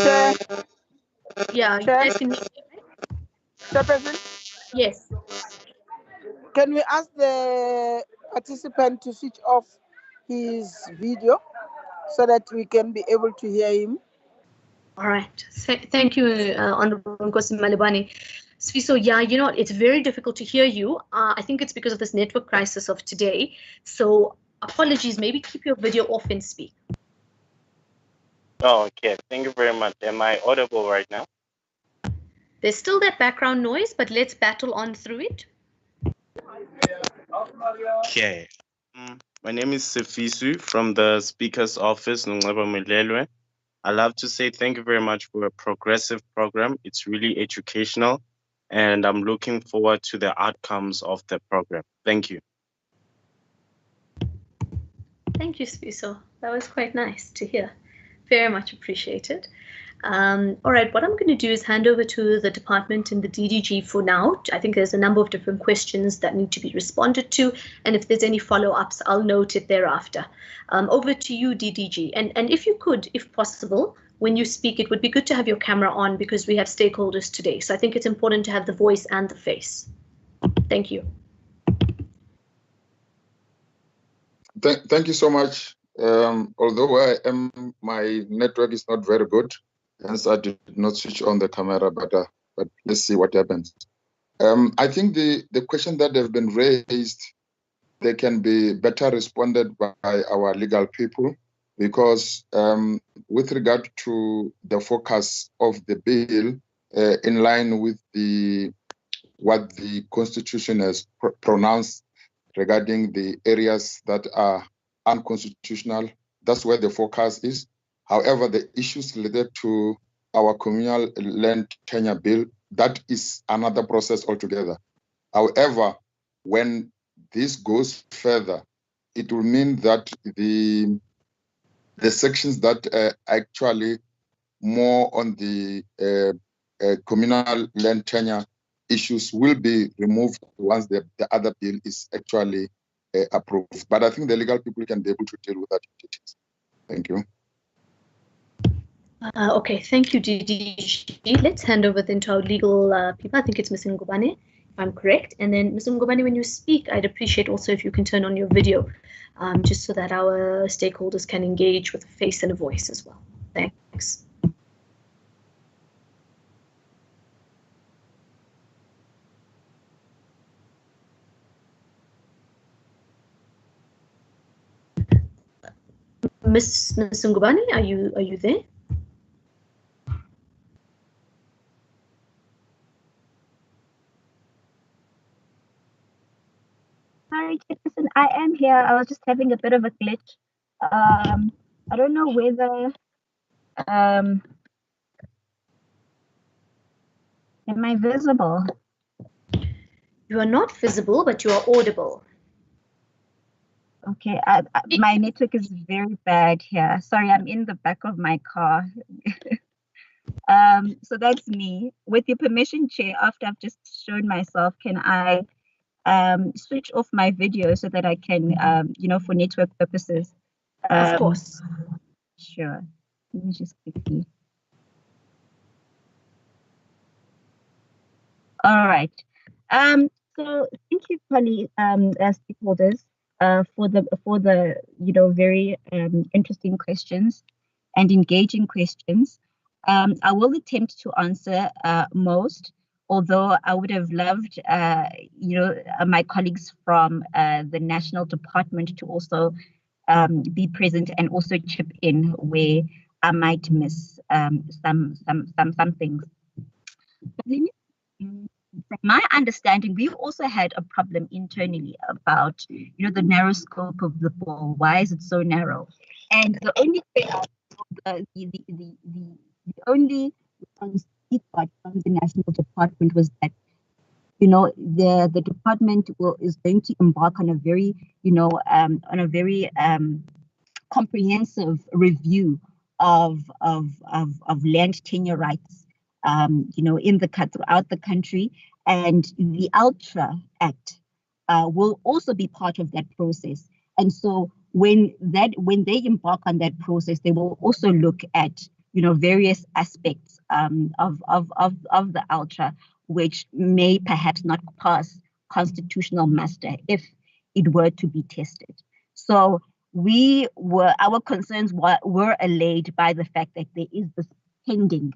Chair. Yeah, you guys can hear me, right? Chairperson? Yes. Can we ask the participant to switch off his video so that we can be able to hear him? All right. Thank you, Honorable Nkosi Malibane. So yeah, you know, it's very difficult to hear you. I think it's because of this network crisis of today. So apologies, maybe keep your video off and speak. Oh, okay. Thank you very much. Am I audible right now? There's still that background noise, but let's battle on through it. Okay. My name is Sifiso from the Speaker's Office, Nungceba Mulelwe. I love to say thank you very much for a progressive program. It's really educational, and I'm looking forward to the outcomes of the program. Thank you. Thank you, Sifiso. That was quite nice to hear. Very much appreciated. All right, what I'm going to do is hand over to the department and the DDG for now. I think there's a number of different questions that need to be responded to, and if there's any follow-ups, I'll note it thereafter. Over to you, DDG. And if you could, if possible, when you speak, it would be good to have your camera on because we have stakeholders today. So I think it's important to have the voice and the face. Thank you. Thank you so much. Although my network is not very good, hence I did not switch on the camera, but let's see what happens. I think the question that have been raised, they can be better responded by our legal people, because with regard to the focus of the bill, in line with what the Constitution has pronounced regarding the areas that are unconstitutional, that's where the focus is. However, the issues related to our communal land tenure bill, that is another process altogether. However, when this goes further, it will mean that the sections that actually more on the communal land tenure issues will be removed once the other bill is actually approved. But I think the legal people can be able to deal with that. Thank you. Okay, thank you, DDG. Let's hand over then to our legal people. I think it's Ms. Ngubane, if I'm correct. And then, Ms. Ngubane, when you speak, I'd appreciate also if you can turn on your video, just so that our stakeholders can engage with a face and a voice as well. Thanks. Ms. Ngubane, are you there? Sorry, Chairperson, I am here. I was just having a bit of a glitch. I don't know whether am I visible? You are not visible, but you are audible. Okay, my network is very bad here. Sorry, I'm in the back of my car. So that's me. With your permission, Chair, after I've just shown myself, can I switch off my video so that I can, for network purposes? Of course. Sure. Let me just quickly. All right. So thank you, Polly, stakeholders, for the very interesting questions and engaging questions. I will attempt to answer most, although I would have loved my colleagues from the National Department to also be present and also chip in where I might miss some things. But let me, from my understanding, we've also had a problem internally about the narrow scope of the bill. Why is it so narrow? And the only thing the only feedback from the National Department was that the department is going to embark on a very comprehensive review of land tenure rights throughout the country, and the Ultra Act will also be part of that process. And so when they embark on that process, they will also look at various aspects of the Ultra, which may perhaps not pass constitutional muster if it were to be tested. So our concerns were allayed by the fact that there is this pending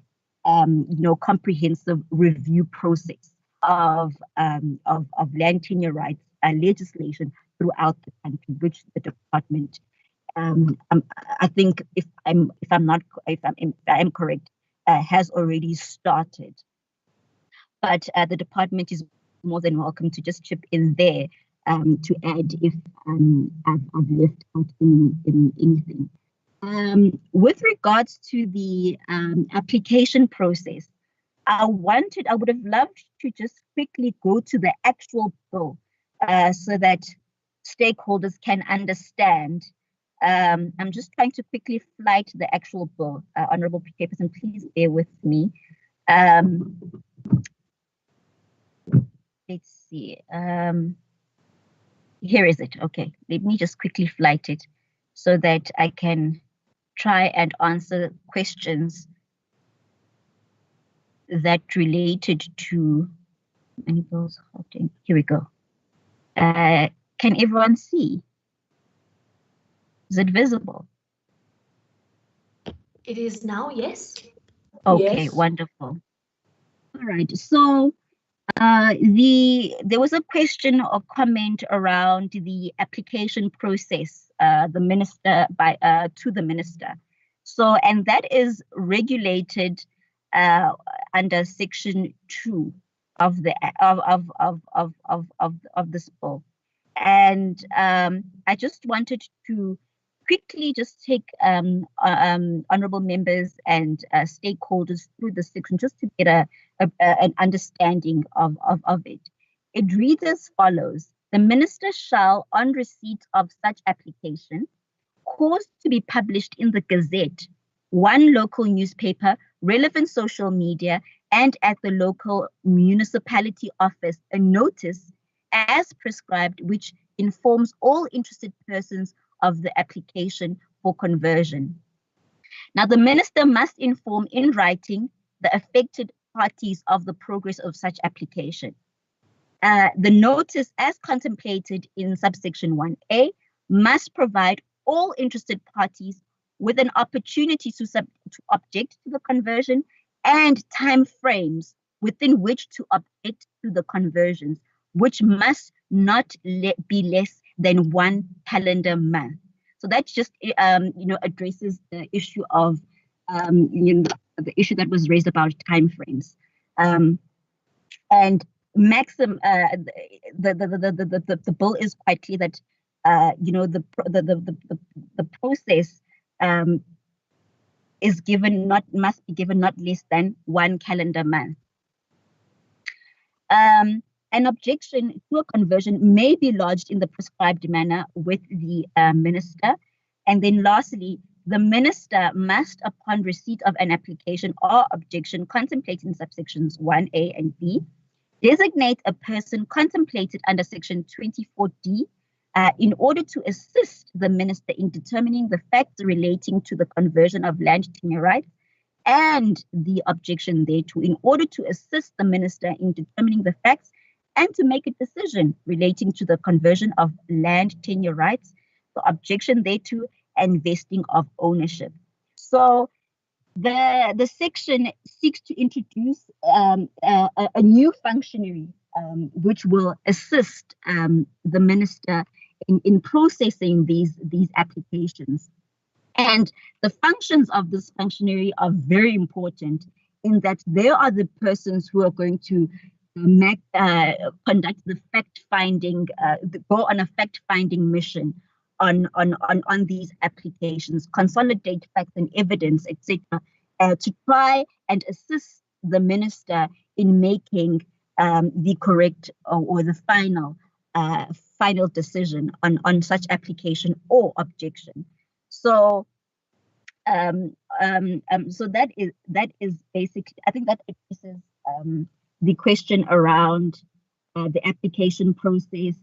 comprehensive review process of land tenure rights legislation throughout the country, which the department, I think, if I am correct, has already started. But the department is more than welcome to just chip in there to add if I've left out anything. With regards to the application process, I would have loved to just quickly go to the actual bill so that stakeholders can understand. I'm just trying to quickly fly to the actual bill. Honorable Chairperson, please bear with me. Let's see. Here is it. Okay, let me just quickly flight it so that I can try and answer questions that related to any bills. Here we go. Can everyone see? Is it visible? It is now, yes. Okay, yes. Wonderful. All right, so there was a question or comment around the application process, the minister to the minister. So, and that is regulated under Section 2 of the of this bill. And I just wanted to quickly just take honorable members and stakeholders through the section just to get an understanding of it. It reads as follows. The minister shall, on receipt of such application, cause to be published in the Gazette, one local newspaper, relevant social media, and at the local municipality office, a notice as prescribed which informs all interested persons of the application for conversion. Now, the minister must inform in writing the affected parties of the progress of such application. The notice, as contemplated in subsection 1A, must provide all interested parties with an opportunity to object to the conversion and time frames within which to object to the conversions, which must not be less than 1 calendar month. So that just addresses the issue of the issue that was raised about time frames. And maximum the bill is quite clear that the process is given must be given not less than 1 calendar month. An objection to a conversion may be lodged in the prescribed manner with the minister. And then lastly, the minister must, upon receipt of an application or objection contemplated in subsections 1A and B, designate a person contemplated under section 24D in order to assist the minister in determining the facts relating to the conversion of land tenure rights and the objection thereto, in order to assist the minister in determining the facts and to make a decision relating to the conversion of land tenure rights, the objection thereto, and vesting of ownership. So the section seeks to introduce a new functionary which will assist the minister in processing these applications. And the functions of this functionary are very important in that they are the persons who are going to conduct the fact-finding, go on a fact-finding mission on these applications, consolidate facts and evidence, etc., to try and assist the minister in making the correct or the final decision on such application or objection. So so that is basically, I think that addresses the question around the application process,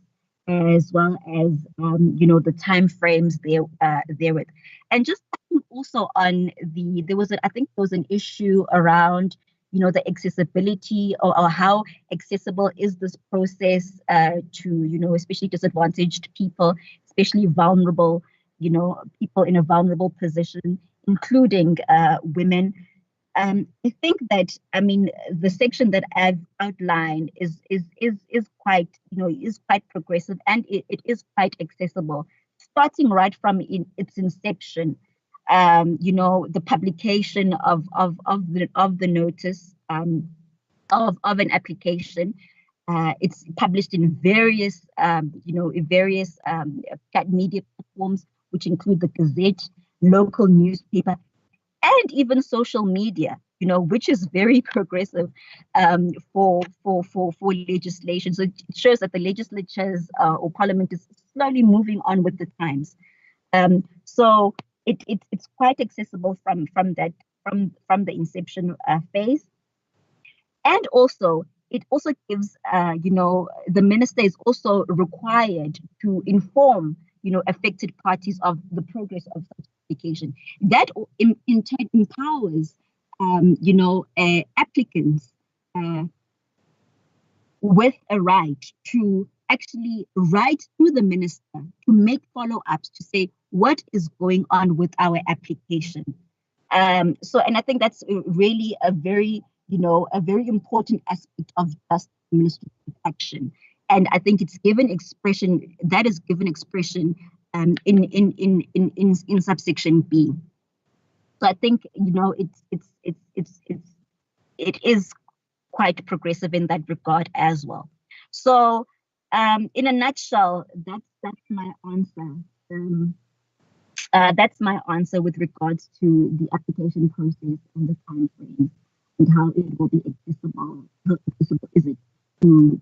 as well as the time frames therewith. And just also on I think there was an issue around the accessibility or how accessible is this process to especially disadvantaged people, especially vulnerable people in a vulnerable position, including women. I think that the section that I've outlined is quite progressive, and it is quite accessible, starting right from its inception. The publication of the notice of an application. It's published in various media platforms, which include the Gazette, local newspaper, and even social media, which is very progressive for legislation. So it shows that the legislatures or parliament is slowly moving on with the times. So it's quite accessible from the inception phase, and also it also gives the minister is also required to inform affected parties of the progress of such application. That in turn empowers applicants with a right to actually write to the minister to make follow-ups to say what is going on with our application. And I think that's really a very important aspect of just administrative action. And I think it's given expression, that is given expression in subsection B. So I think it is quite progressive in that regard as well. So in a nutshell, that's my answer. That's my answer with regards to the application process and the time frame and how it will be accessible. How accessible is it to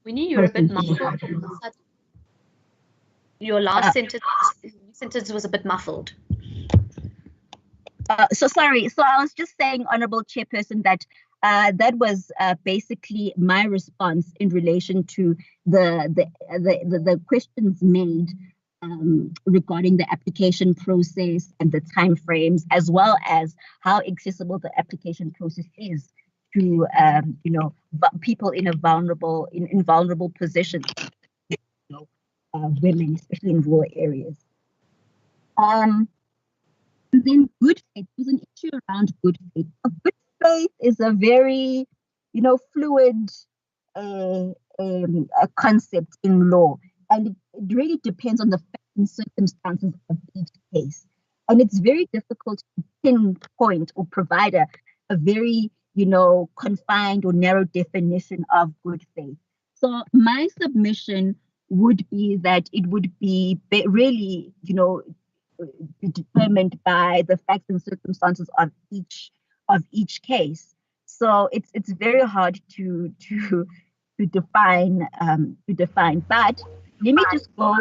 Winnie, you're a bit persons in muffled. the Your last sentence was a bit muffled. So sorry. So I was just saying, Honorable Chairperson, that that was basically my response in relation to the questions made regarding the application process and the timeframes, as well as how accessible the application process is to people in vulnerable positions, women, especially in rural areas. And then good faith, there's an issue around good faith. Good faith is a very, fluid a concept in law, and it really depends on the facts and circumstances of each case. And it's very difficult to pinpoint or provide a very, confined or narrow definition of good faith. So my submission would be that it would be really, determined by the facts and circumstances of each case. So it's very hard to define. But let me just go.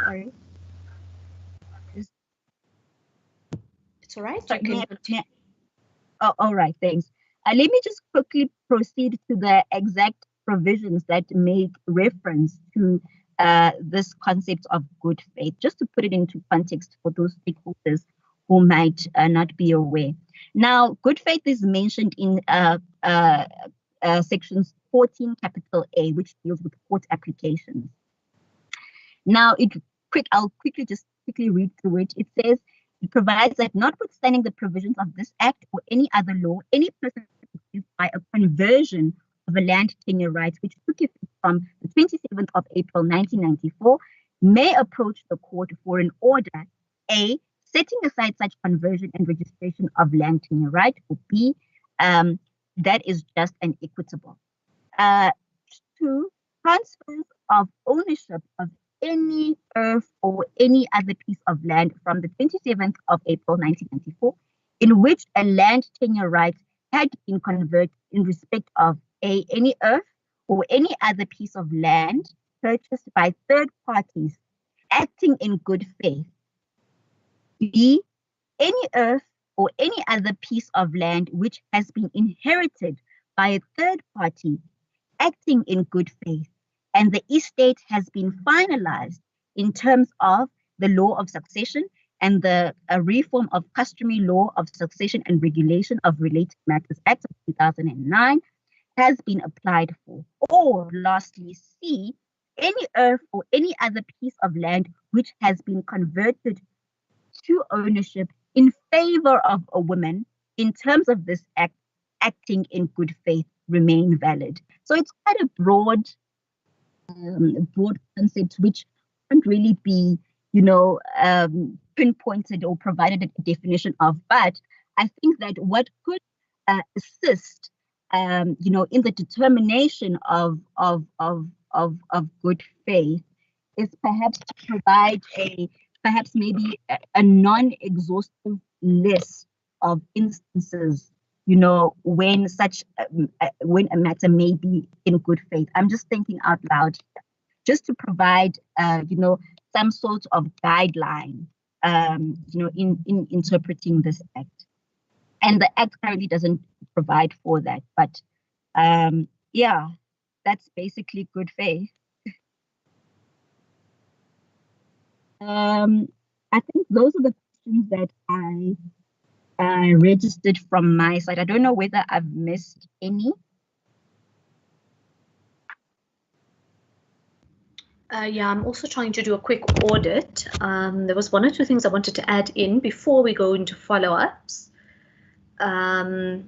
Sorry. It's all right. Oh, all right. Thanks. Let me just quickly proceed to the exact provisions that make reference to this concept of good faith, just to put it into context for those stakeholders who might not be aware. Now, good faith is mentioned in sections 14 capital A, which deals with court applications. Now, I'll quickly read through it. It says, it provides that notwithstanding the provisions of this act or any other law, any person accused by a conversion of a land tenure right, which took effect from the 27th of April 1994, may approach the court for an order, A, setting aside such conversion and registration of land tenure right, or B, that is just and equitable. 2, transfers of ownership of any earth or any other piece of land from the 27th of April 1994, in which a land tenure right had been converted in respect of A, any earth or any other piece of land purchased by third parties acting in good faith. B, any earth or any other piece of land which has been inherited by a third party acting in good faith, and the estate has been finalized in terms of the law of succession and the reform of customary law of succession and regulation of related matters Act of 2009 has been applied for. Or lastly, C, any earth or any other piece of land which has been converted to ownership in favor of a woman in terms of this act acting in good faith remain valid. So it's quite a broad concept which can't really be, pinpointed or provided a definition of. But I think that what could assist, in the determination of good faith is perhaps to provide maybe a non-exhaustive list of instances, when when a matter may be in good faith. I'm just thinking out loud here, just to provide, some sort of guideline, in interpreting this act. And the act currently doesn't provide for that. But yeah, that's basically good faith. I think those are the questions that I registered from my side. I don't know whether I've missed any. Yeah, I'm also trying to do a quick audit. There was one or two things I wanted to add in before we go into follow-ups. I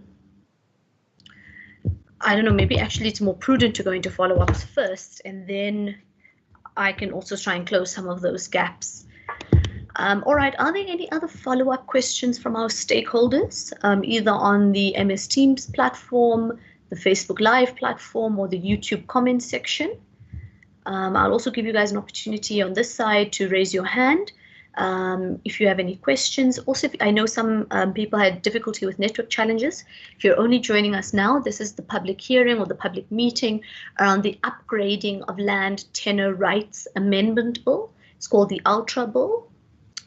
don't know, maybe actually it's more prudent to go into follow-ups first, and then I can also try and close some of those gaps. All right, are there any other follow-up questions from our stakeholders, either on the MS Teams platform, the Facebook Live platform, or the YouTube comment section? I'll also give you guys an opportunity on this side to raise your hand if you have any questions. Also, I know some people had difficulty with network challenges. If you're only joining us now, this is the public hearing or the public meeting around the upgrading of land tenure rights amendment bill. It's called the Ultra Bill.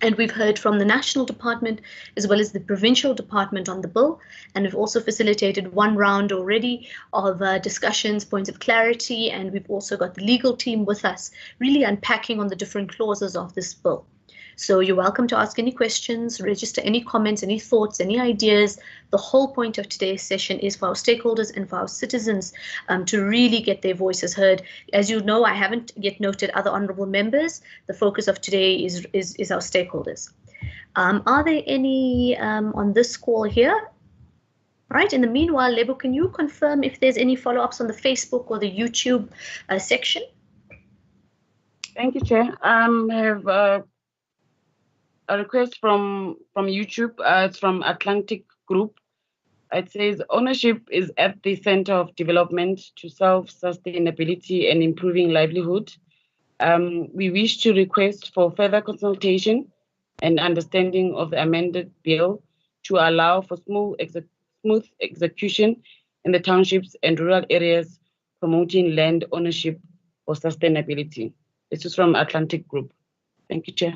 And we've heard from the National Department as well as the Provincial Department on the bill. And we've also facilitated one round already of discussions, points of clarity. And we've also got the legal team with us, really unpacking on the different clauses of this bill. So you're welcome to ask any questions, register any comments, any thoughts, any ideas. The whole point of today's session is for our stakeholders and for our citizens to really get their voices heard. As you know, I haven't yet noted other honourable members. The focus of today is our stakeholders. Are there any on this call here? Right. In the meanwhile, Lebo, can you confirm if there's any follow-ups on the Facebook or the YouTube section? Thank you, Chair. I have a request from YouTube. It's from Atlantic Group. It says ownership is at the center of development to self-sustainability and improving livelihood. We wish to request for further consultation and understanding of the amended bill to allow for smooth execution in the townships and rural areas, promoting land ownership for sustainability. This is from Atlantic Group. Thank you, Chair.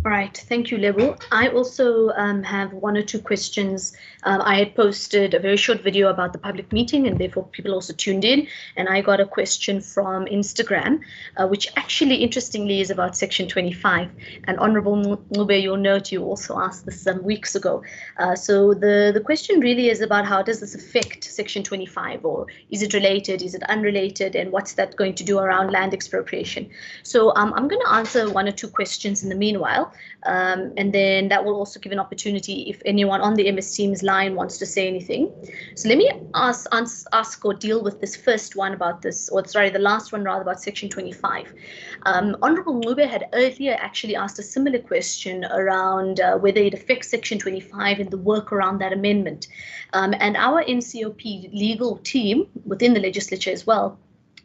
All right, thank you, Lebo. I also have one or two questions. I had posted a very short video about the public meeting and therefore people also tuned in. And I got a question from Instagram, which actually interestingly is about Section 25. And Honourable Ncube, you'll note you also asked this some weeks ago. So the question really is about how does this affect Section 25, or is it related, is it unrelated, and what's that going to do around land expropriation? So I'm going to answer one or two questions in the meanwhile. And then that will also give an opportunity if anyone on the MS Teams line wants to say anything. So let me ask or deal with this first one about this, or sorry, the last one rather, about Section 25. Honourable Ncube had earlier actually asked a similar question around whether it affects Section 25 and the work around that amendment. And our NCOP legal team within the legislature as well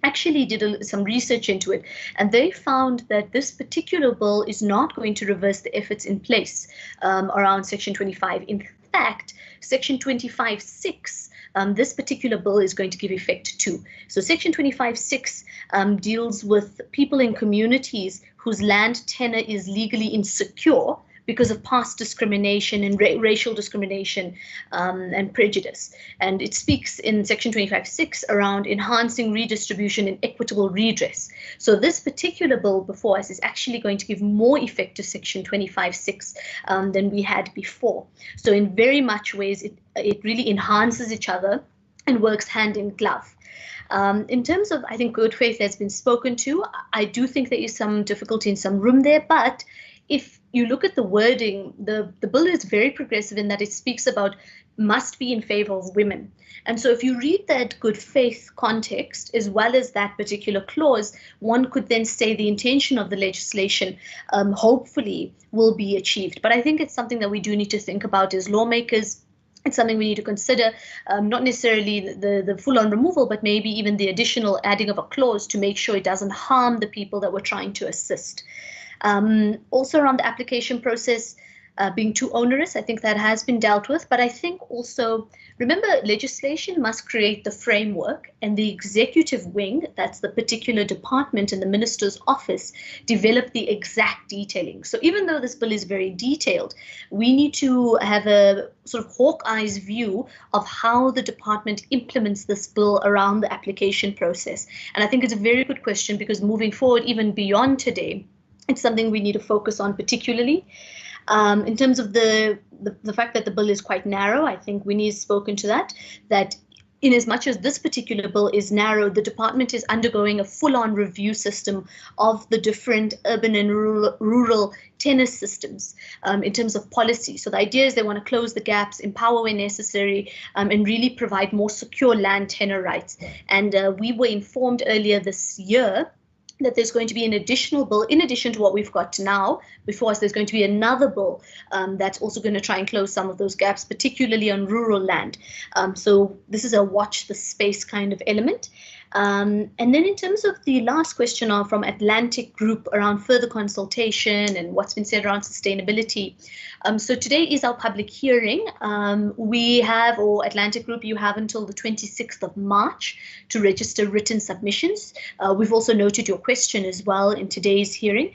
actually did some research into it, and they found that this particular bill is not going to reverse the efforts in place around Section 25. In fact, Section 25(6), this particular bill is going to give effect to. So Section 25(6) deals with people in communities whose land tenure is legally insecure because of past discrimination and racial discrimination and prejudice. And it speaks in Section 25(6) around enhancing redistribution and equitable redress. So this particular bill before us is actually going to give more effect to Section 25(6) than we had before. So in very much ways, it really enhances each other and works hand in glove. In terms of, I think, good faith has been spoken to. I do think there is some difficulty in some room there, but if you look at the wording, the bill is very progressive in that it speaks about must be in favor of women. And so if you read that good faith context, as well as that particular clause, one could then say the intention of the legislation hopefully will be achieved. But I think it's something that we do need to think about as lawmakers. It's something we need to consider, not necessarily the full-on removal, but maybe even the additional adding of a clause to make sure it doesn't harm the people that we're trying to assist. Also around the application process being too onerous, I think that has been dealt with. But I think also, remember, legislation must create the framework, and the executive wing, that's the particular department in the minister's office, develop the exact detailing. So even though this bill is very detailed, we need to have a sort of hawk-eyes view of how the department implements this bill around the application process. And I think it's a very good question, because moving forward, even beyond today, it's something we need to focus on particularly. In terms of the fact that the bill is quite narrow, I think Winnie has spoken to that in as much as this particular bill is narrow, the department is undergoing a full-on review system of the different urban and rural tenure systems in terms of policy. So the idea is they want to close the gaps, empower where necessary, and really provide more secure land tenure rights. And we were informed earlier this year that there's going to be an additional bill, in addition to what we've got now before us. There's going to be another bill that's also going to try and close some of those gaps, particularly on rural land. So this is a watch the space kind of element. And then in terms of the last question from Atlantic Group around further consultation and what's been said around sustainability. So today is our public hearing. We have, or Atlantic Group, you have until the 26th of March to register written submissions. We've also noted your question as well in today's hearing.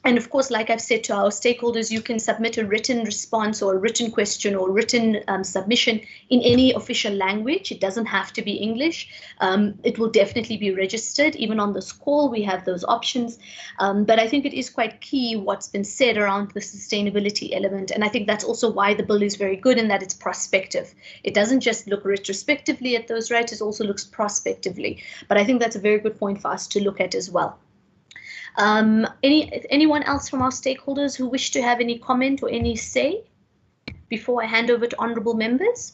And of course, like I've said to our stakeholders, you can submit a written response or a written question or written submission in any official language. It doesn't have to be English. It will definitely be registered. Even on this call, we have those options. But I think it is quite key what's been said around the sustainability element. And I think that's also why the bill is very good in that it's prospective. It doesn't just look retrospectively at those rights, it also looks prospectively. But I think that's a very good point for us to look at as well. Anyone else from our stakeholders who wish to have any comment or any say before I hand over to honourable members?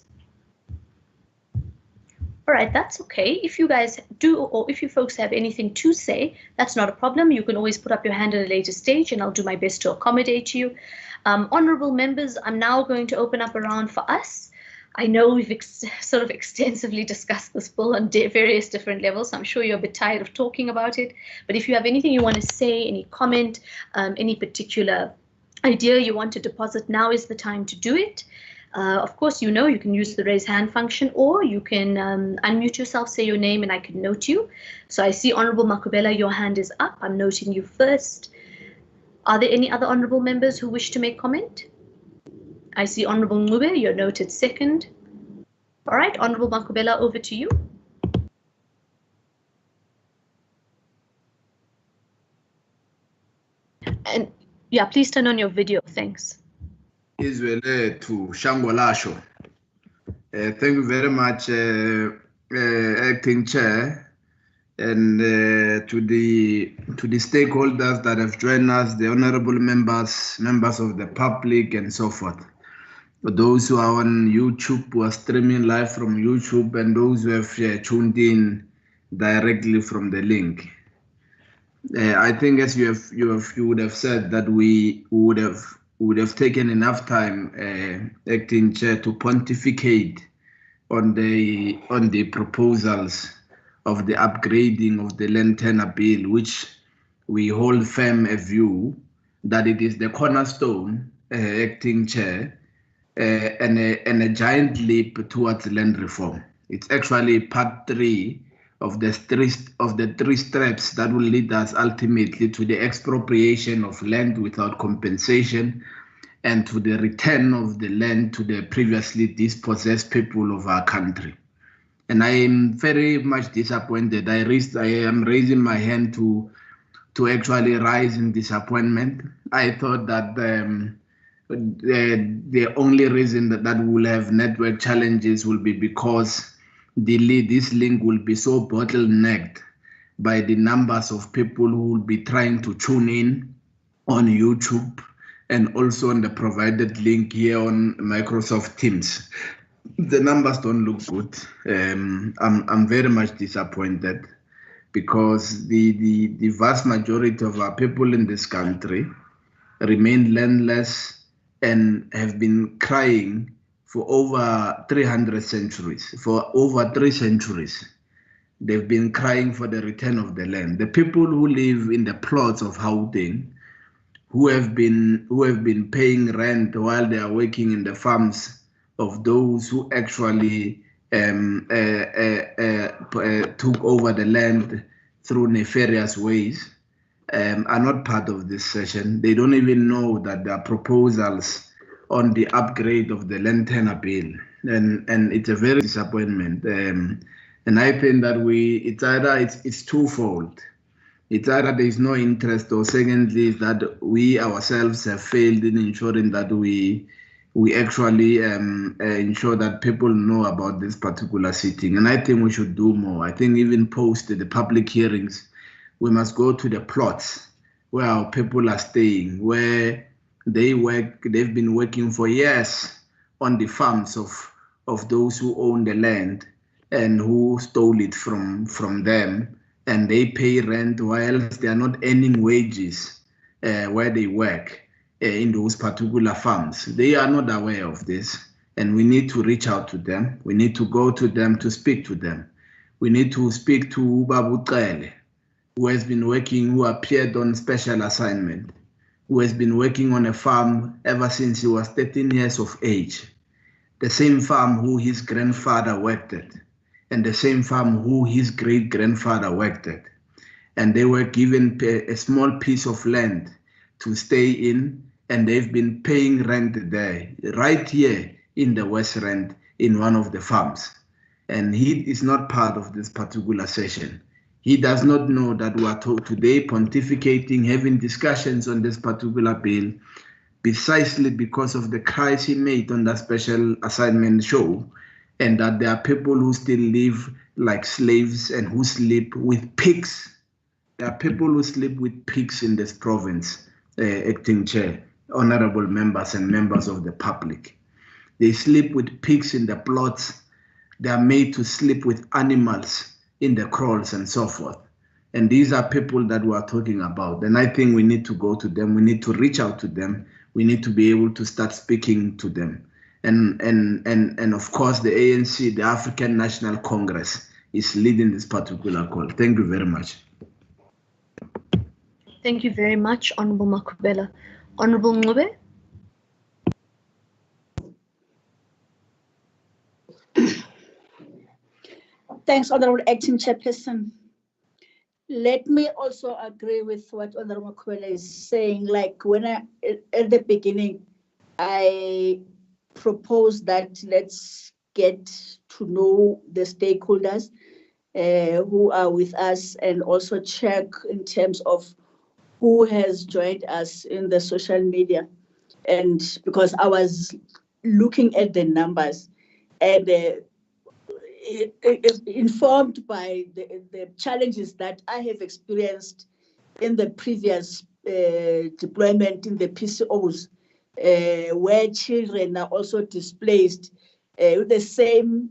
All right, that's okay. If you guys do, or if you folks have anything to say, that's not a problem. You can always put up your hand at a later stage and I'll do my best to accommodate you. Honourable members, I'm now going to open up a round for us. I know we've sort of extensively discussed this bill on various different levels. So I'm sure you're a bit tired of talking about it. But if you have anything you want to say, any comment, any particular idea you want to deposit, now is the time to do it. Of course, you can use the raise hand function, or you can unmute yourself, say your name, and I can note you. So I see Honourable Makubela, your hand is up. I'm noting you first. Are there any other honourable members who wish to make comment? I see Honourable Ngube, you're noted second. All right, Honourable Makubela, over to you. And yeah, please turn on your video, thanks. Izwele to Shangolasho. Thank you very much, Acting Chair, and to the stakeholders that have joined us, the honourable members of the public, and so forth. For those who are on YouTube, who are streaming live from YouTube, and those who have tuned in directly from the link. I think, as you would have said, that we would have taken enough time, Acting Chair, to pontificate on the proposals of the upgrading of the Land Tenure Bill, which we hold firm a view that it is the cornerstone, Acting Chair, and a giant leap towards land reform. It's actually part 3 of the three steps that will lead us ultimately to the expropriation of land without compensation and to the return of the land to the previously dispossessed people of our country. And I am very much disappointed. I am raising my hand to actually rise in disappointment. I thought that the only reason that we'll have network challenges will be because this link will be so bottlenecked by the numbers of people who will be trying to tune in on YouTube and also on the provided link here on Microsoft Teams. The numbers don't look good. I'm very much disappointed because the vast majority of our people in this country remain landless and have been crying for over 300 centuries, for over 3 centuries. They've been crying for the return of the land. The people who live in the plots of Gauteng, who have been paying rent while they are working in the farms of those who actually took over the land through nefarious ways, are not part of this session. They don't even know that there are proposals on the upgrade of the Land Tenure Bill, and it's a very disappointment. And I think that it's twofold. It's either there is no interest, or secondly, is that we ourselves have failed in ensuring that we actually ensure that people know about this particular sitting. And I think we should do more. I think even post the public hearings, we must go to the plots where our people are staying, where they work. They've been working for years on the farms of those who own the land and who stole it from them, and they pay rent whilst they are not earning wages where they work in those particular farms. They are not aware of this, and we need to reach out to them. We need to go to them to speak to them. We need to speak to Babu Kele, who has been working, who appeared on special assignment, who has been working on a farm ever since he was 13 years of age. The same farm who his grandfather worked at, and the same farm who his great-grandfather worked at. And they were given a small piece of land to stay in, and they've been paying rent there, right here in the West Rand, in one of the farms. And he is not part of this particular session. He does not know that we are today pontificating, having discussions on this particular bill, precisely because of the cries he made on that special assignment show, and that there are people who still live like slaves and who sleep with pigs. There are people who sleep with pigs in this province, acting chair, honorable members and members of the public. They sleep with pigs in the plots. They are made to sleep with animals in the kraals and so forth. And these are people that we are talking about. And I think we need to go to them. We need to reach out to them. We need to be able to start speaking to them. And of course, the ANC, the African National Congress, is leading this particular call. Thank you very much. Thank you very much, Honorable Makubela. Honorable Ngube? Thanks, Honorable Acting Chairperson. Let me also agree with what Honorable Makubela is saying. Like when at the beginning, I proposed that let's get to know the stakeholders who are with us, and also check in terms of who has joined us in the social media. And because I was looking at the numbers, and informed by the challenges that I have experienced in the previous deployment in the PCOs, where children are also displaced with the same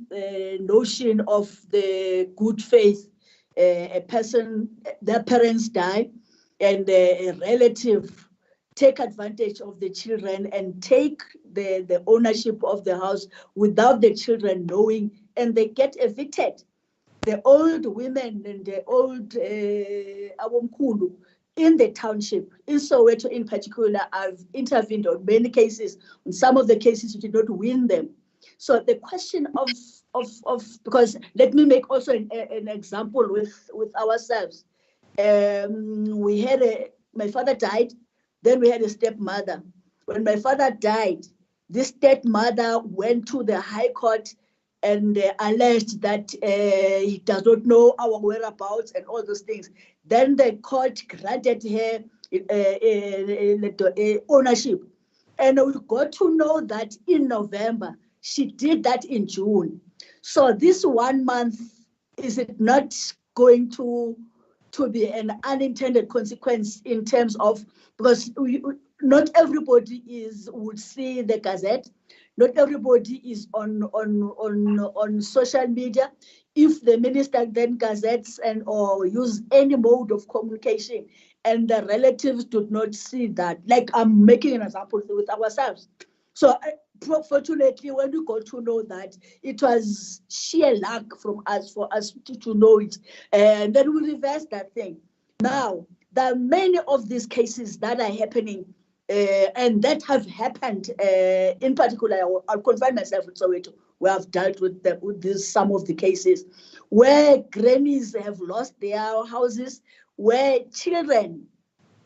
notion of the good faith. A person, their parents die, and a relative take advantage of the children and take the ownership of the house without the children knowing, and they get evicted. The old women and the old awomkhulu in the township, in Soweto in particular, I've intervened on many cases. In some of the cases, we did not win them. So the question of because let me make also an example with ourselves. We had my father died, then we had a stepmother. When my father died, this stepmother went to the High Court and alleged that he does not know our whereabouts and all those things. Then the court granted her ownership. And we got to know that in November. She did that in June. So this 1 month, is it not going to be an unintended consequence in terms of, because not everybody would see the Gazette. Not everybody is on social media. If the minister then gazettes or use any mode of communication, and the relatives do not see that, like I'm making an example with ourselves. So fortunately, when we got to know that, it was sheer luck from us for us to know it, and then we reversed that thing. Now, there are many of these cases that are happening, and that have happened. In particular, I'll confine myself with Soweto, where I've dealt with some of the cases where grannies have lost their houses, where children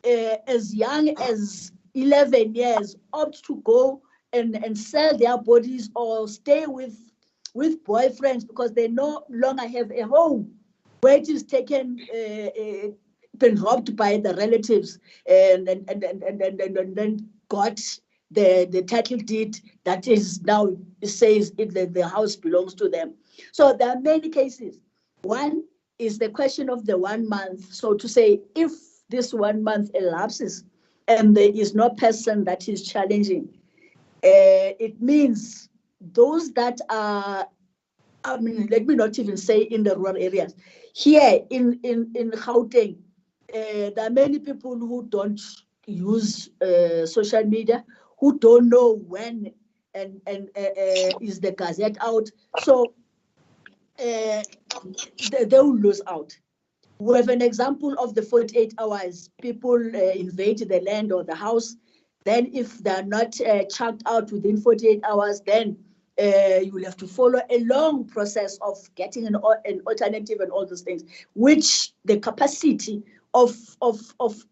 as young as 11 years opt to go and sell their bodies or stay with boyfriends because they no longer have a home, where it is taken, been robbed by the relatives, and then got the title deed that is now says the house belongs to them. So there are many cases. One is the question of the 1 month. So to say, if this 1 month elapses and there is no person that is challenging, it means those that are, I mean, let me not even say in the rural areas. Here in Gauteng, there are many people who don't use social media, who don't know when and is the Gazette out. So they will lose out. We have an example of the 48 hours. People invade the land or the house. Then if they're not chucked out within 48 hours, then you will have to follow a long process of getting an alternative and all those things, which the capacity of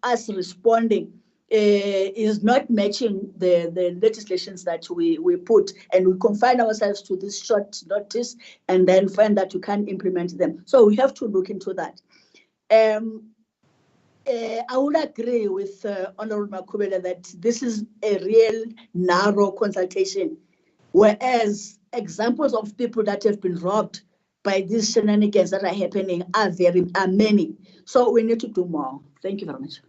us responding is not matching the legislations that we put, and we confine ourselves to this short notice and then find that you can't implement them. So we have to look into that. I would agree with Honorable Makubela that this is a real narrow consultation, whereas examples of people that have been robbed by these shenanigans that are happening are many. So we need to do more. Thank you very much.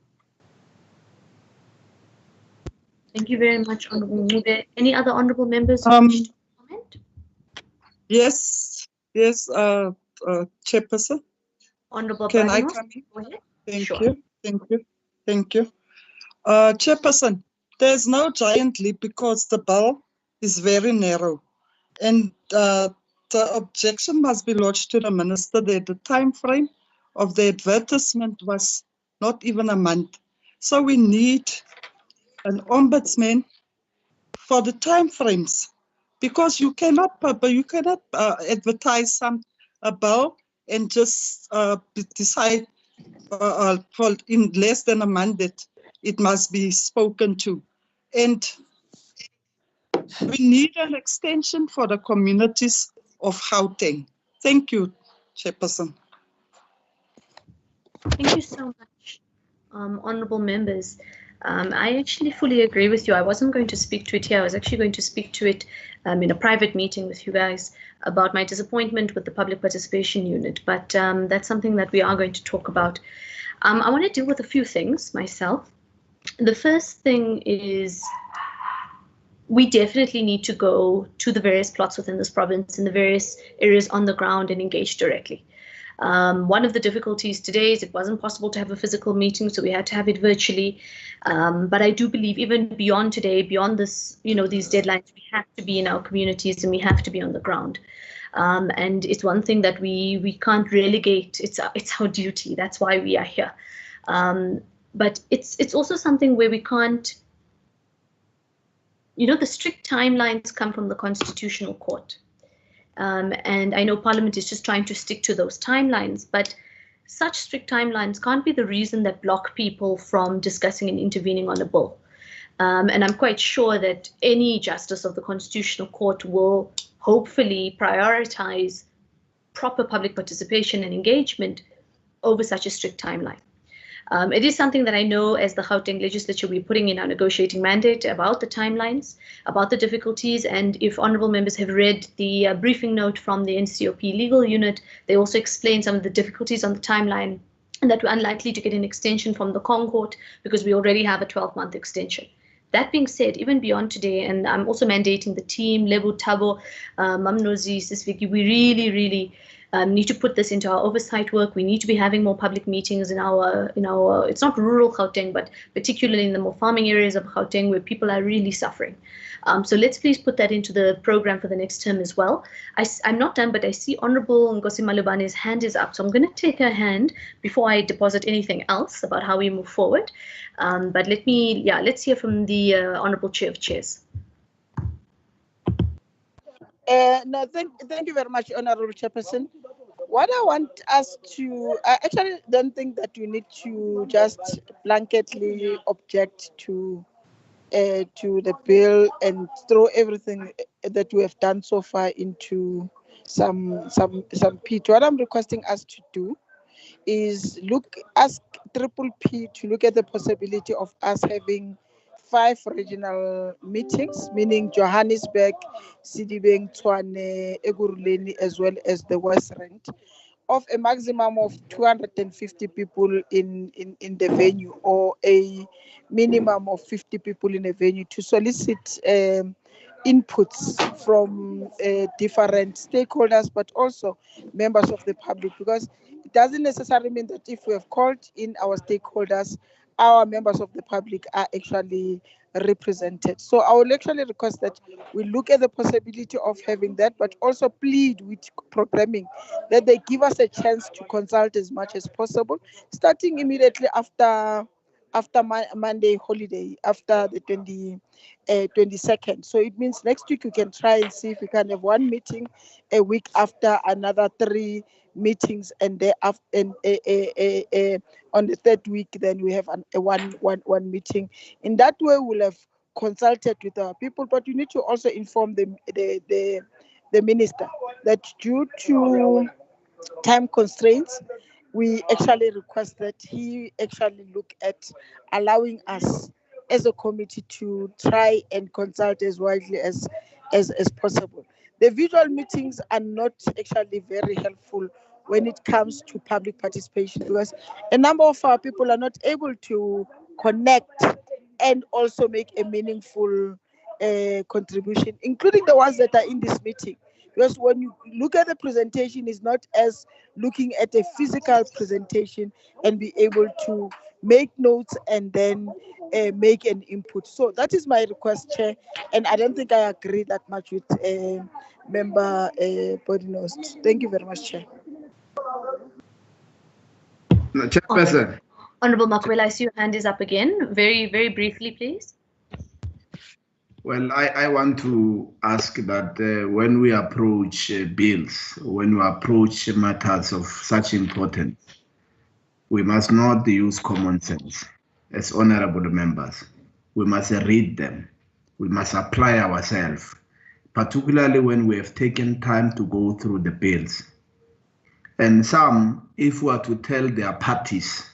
Thank you very much, Honorable Mube. Any other honorable members who wish to comment? Yes, Chairperson. Honorable Can I Badinos, come in? go ahead. Thank Sure. you. Chairperson, there's no giant leap because the bill is very narrow, and the objection must be lodged to the minister that the time frame of the advertisement was not even a month. So we need an ombudsman for the time frames, because you cannot advertise a bill and just decide for in less than a month that it must be spoken to. And we need an extension for the communities of Gauteng. Thank you, Chairperson. Thank you so much, honorable members. I actually fully agree with you. I wasn't going to speak to it here. I was actually going to speak to it in a private meeting with you guys about my disappointment with the public participation unit. But that's something that we are going to talk about. I want to deal with a few things myself. The first thing is we definitely need to go to the various plots within this province and the various areas on the ground and engage directly. One of the difficulties today is it wasn't possible to have a physical meeting, so we had to have it virtually. But I do believe even beyond today, beyond this, these deadlines, we have to be in our communities and we have to be on the ground. And it's one thing that we can't relegate. It's our duty. That's why we are here. But it's also something where we can't. The strict timelines come from the Constitutional Court. And I know Parliament is just trying to stick to those timelines, but such strict timelines can't be the reason that block people from discussing and intervening on a bill. And I'm quite sure that any justice of the Constitutional Court will hopefully prioritize proper public participation and engagement over such a strict timeline. It is something that I know as the Gauteng legislature, we're putting in our negotiating mandate about the timelines, about the difficulties. And if honorable members have read the briefing note from the NCOP legal unit, they also explain some of the difficulties on the timeline and that we're unlikely to get an extension from the Court because we already have a 12-month extension. That being said, even beyond today, and I'm also mandating the team, Lebu, Tabo, Mamnozi, Sisviki, we really need to put this into our oversight work. We need to be having more public meetings in our, it's not rural Gauteng, but particularly in the more farming areas of Gauteng where people are really suffering. So let's please put that into the program for the next term as well. I'm not done, but I see Honorable Ngosi Malubane's hand is up. So I'm going to take her hand before I deposit anything else about how we move forward. But let's hear from the Honorable Chair of Chairs. No, thank you very much, Honorable Chairperson. What I want us to, I actually don't think that we need to just blanketly object to the bill and throw everything that we have done so far into some pit. What I'm requesting us to do is ask Triple P to look at the possibility of us having 5 regional meetings, meaning Johannesburg, Sidibeng, Tshwane, Ekurhuleni, as well as the West Rand, of a maximum of 250 people in the venue, or a minimum of 50 people in a venue, to solicit inputs from different stakeholders, but also members of the public, because it doesn't necessarily mean that if we have called in our stakeholders, our members of the public are actually represented. So I will actually request that we look at the possibility of having that, but also plead with programming that they give us a chance to consult as much as possible, starting immediately after Monday holiday, after the 22nd. So it means next week we can try and see if we can have one meeting a week after, another 3 meetings, and thereafter, and on the 3rd week, then we have one meeting. In that way, we'll have consulted with our people, but you need to also inform the minister that due to time constraints, we actually request that he actually look at allowing us as a committee to try and consult as widely as possible. The visual meetings are not actually very helpful when it comes to public participation, because a number of our people are not able to connect and also make a meaningful contribution, including the ones that are in this meeting. Because when you look at the presentation, it's not as looking at a physical presentation and be able to make notes and then make an input. So that is my request, Chair. And I don't think I agree that much with Member Bodinost. Thank you very much, Chair. No, Chairperson. Honorable Makwela, I see your hand is up again. Very, very briefly, please. Well, I want to ask that when we approach bills, when we approach matters of such importance, we must not use common sense as honorable members. We must read them. We must apply ourselves, particularly when we have taken time to go through the bills. And some, if we are to tell their parties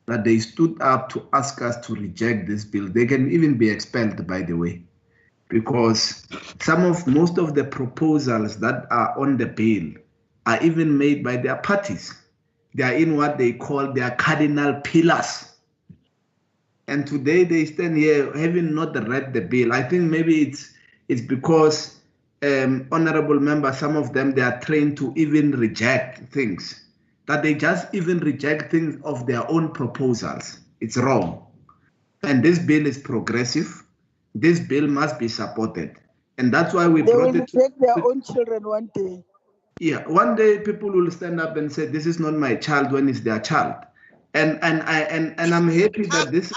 that they stood up to ask us to reject this bill, they can even be expelled, by the way, because most of the proposals that are on the bill are even made by their parties. They are in what they call their cardinal pillars. And today they stand here having not read the bill. I think maybe it's because honorable members, some of them, they are trained to even reject things, that they just even reject things of their own proposals. It's wrong. And this bill is progressive. This bill must be supported. And that's why we brought it. They will reject their own children one day. Yeah, one day people will stand up and say, this is not my child, when it's their child. And I'm happy that this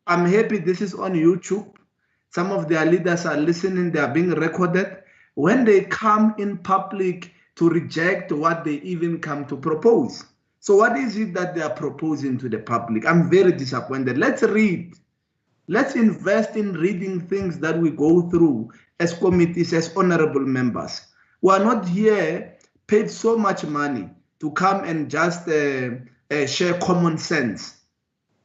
I'm happy this is on YouTube. Some of their leaders are listening, they are being recorded. When they come in public to reject what they even come to propose. So what is it that they are proposing to the public? I'm very disappointed. Let's read. Let's invest in reading things that we go through as committees, as honorable members. We are not here paid so much money to come and just share common sense.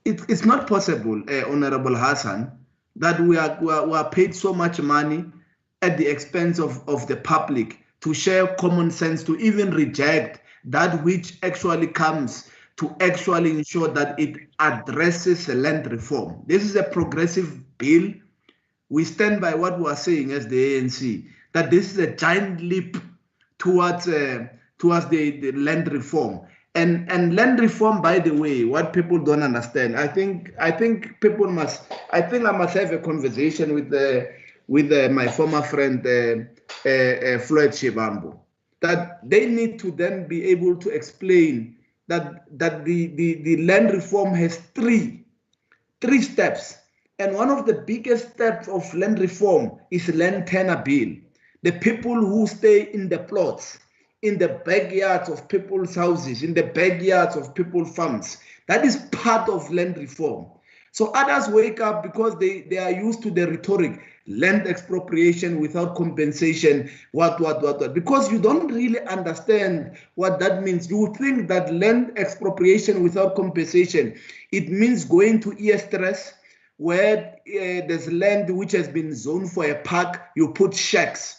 It's not possible, Honorable Hassan, that we are paid so much money at the expense of the public to share common sense, to even reject that which actually comes to actually ensure that it addresses land reform. This is a progressive bill. We stand by what we are saying as the ANC, that this is a giant leap towards the land reform. And land reform, by the way, what people don't understand, I think I must have a conversation with my former friend Floyd Shivambu, that they need to then be able to explain that the land reform has three steps. And one of the biggest steps of land reform is land tenure bill. The people who stay in the plots, in the backyards of people's houses, in the backyards of people's farms, that is part of land reform. So others wake up because they are used to the rhetoric, land expropriation without compensation, what, because you don't really understand what that means. You think that land expropriation without compensation, it means going to Estress, where there's land which has been zoned for a park, you put shacks.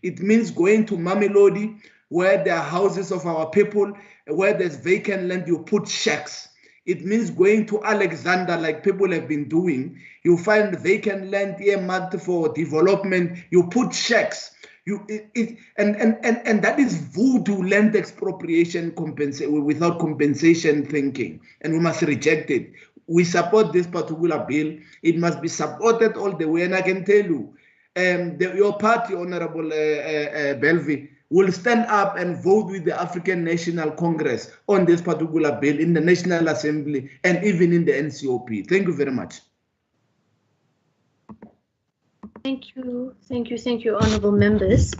It means going to Mamelodi, where there are houses of our people, where there's vacant land, you put shacks. It means going to Alexander, like people have been doing. You find vacant land earmarked for development, you put shacks. And that is voodoo land expropriation without compensation thinking, and we must reject it. we support this particular bill. It must be supported all the way. And I can tell you, your party, Honorable Belvi, will stand up and vote with the African National Congress on this particular bill in the National Assembly and even in the NCOP. Thank you very much. Thank you, honourable members.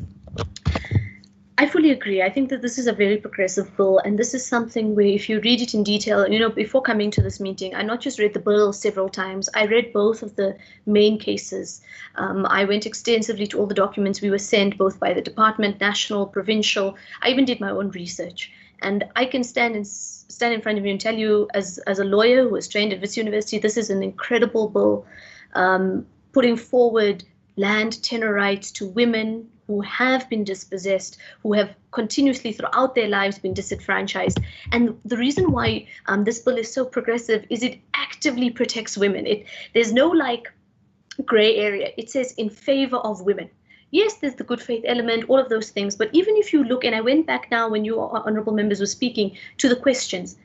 I fully agree. I think that this is a very progressive bill, and this is something where if you read it in detail, you know, before coming to this meeting, I not just read the bill several times, I read both of the main cases. I went extensively to all the documents we were sent, both by the department, national, provincial. I even did my own research. And I can stand in front of you and tell you, as a lawyer who was trained at Wits University, this is an incredible bill, putting forward land tenure rights to women who have been dispossessed, who have continuously throughout their lives been disenfranchised. And the reason why this bill is so progressive is it actively protects women. There's no like gray area. It says in favor of women. Yes, there's the good faith element, all of those things. But even if you look, and I went back now when you honorable members were speaking to the questions,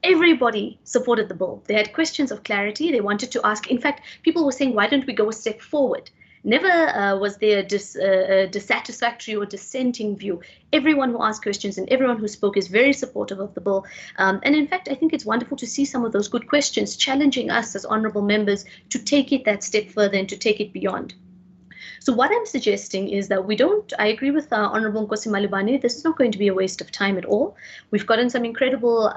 everybody supported the bill. They had questions of clarity. They wanted to ask. In fact, people were saying, why don't we go a step forward? Never was there a dissatisfactory or dissenting view. Everyone who asked questions and everyone who spoke is very supportive of the bill. And in fact, I think it's wonderful to see some of those good questions challenging us as honourable members to take it that step further and to take it beyond. So what I'm suggesting is that I agree with Honourable Nkosi Malibane, this is not going to be a waste of time at all. We've gotten some incredible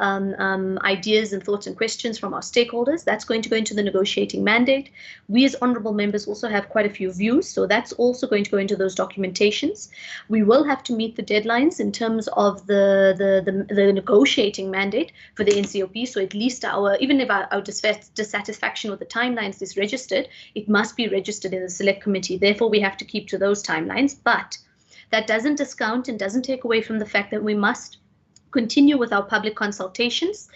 ideas and thoughts and questions from our stakeholders. That's going to go into the negotiating mandate. We as honourable members also have quite a few views, so that's also going to go into those documentations. We will have to meet the deadlines in terms of the negotiating mandate for the NCOP, so at least even if our dissatisfaction with the timelines is registered, it must be registered in the select committee. Therefore, we have to keep to those timelines, but that doesn't discount and doesn't take away from the fact that we must continue with our public consultations.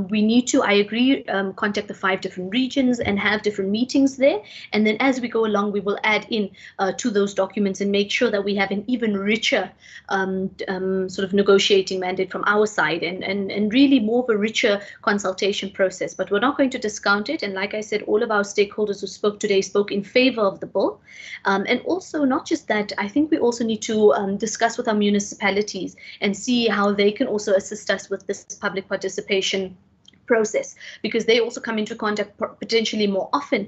We need to, I agree, contact the 5 different regions and have different meetings there. And then as we go along, we will add in to those documents and make sure that we have an even richer sort of negotiating mandate from our side and really more of a richer consultation process. But we're not going to discount it. And like I said, all of our stakeholders who spoke today spoke in favor of the bill. And also not just that, I think we also need to discuss with our municipalities and see how they can also assist us with this public participation process, because they also come into contact potentially more often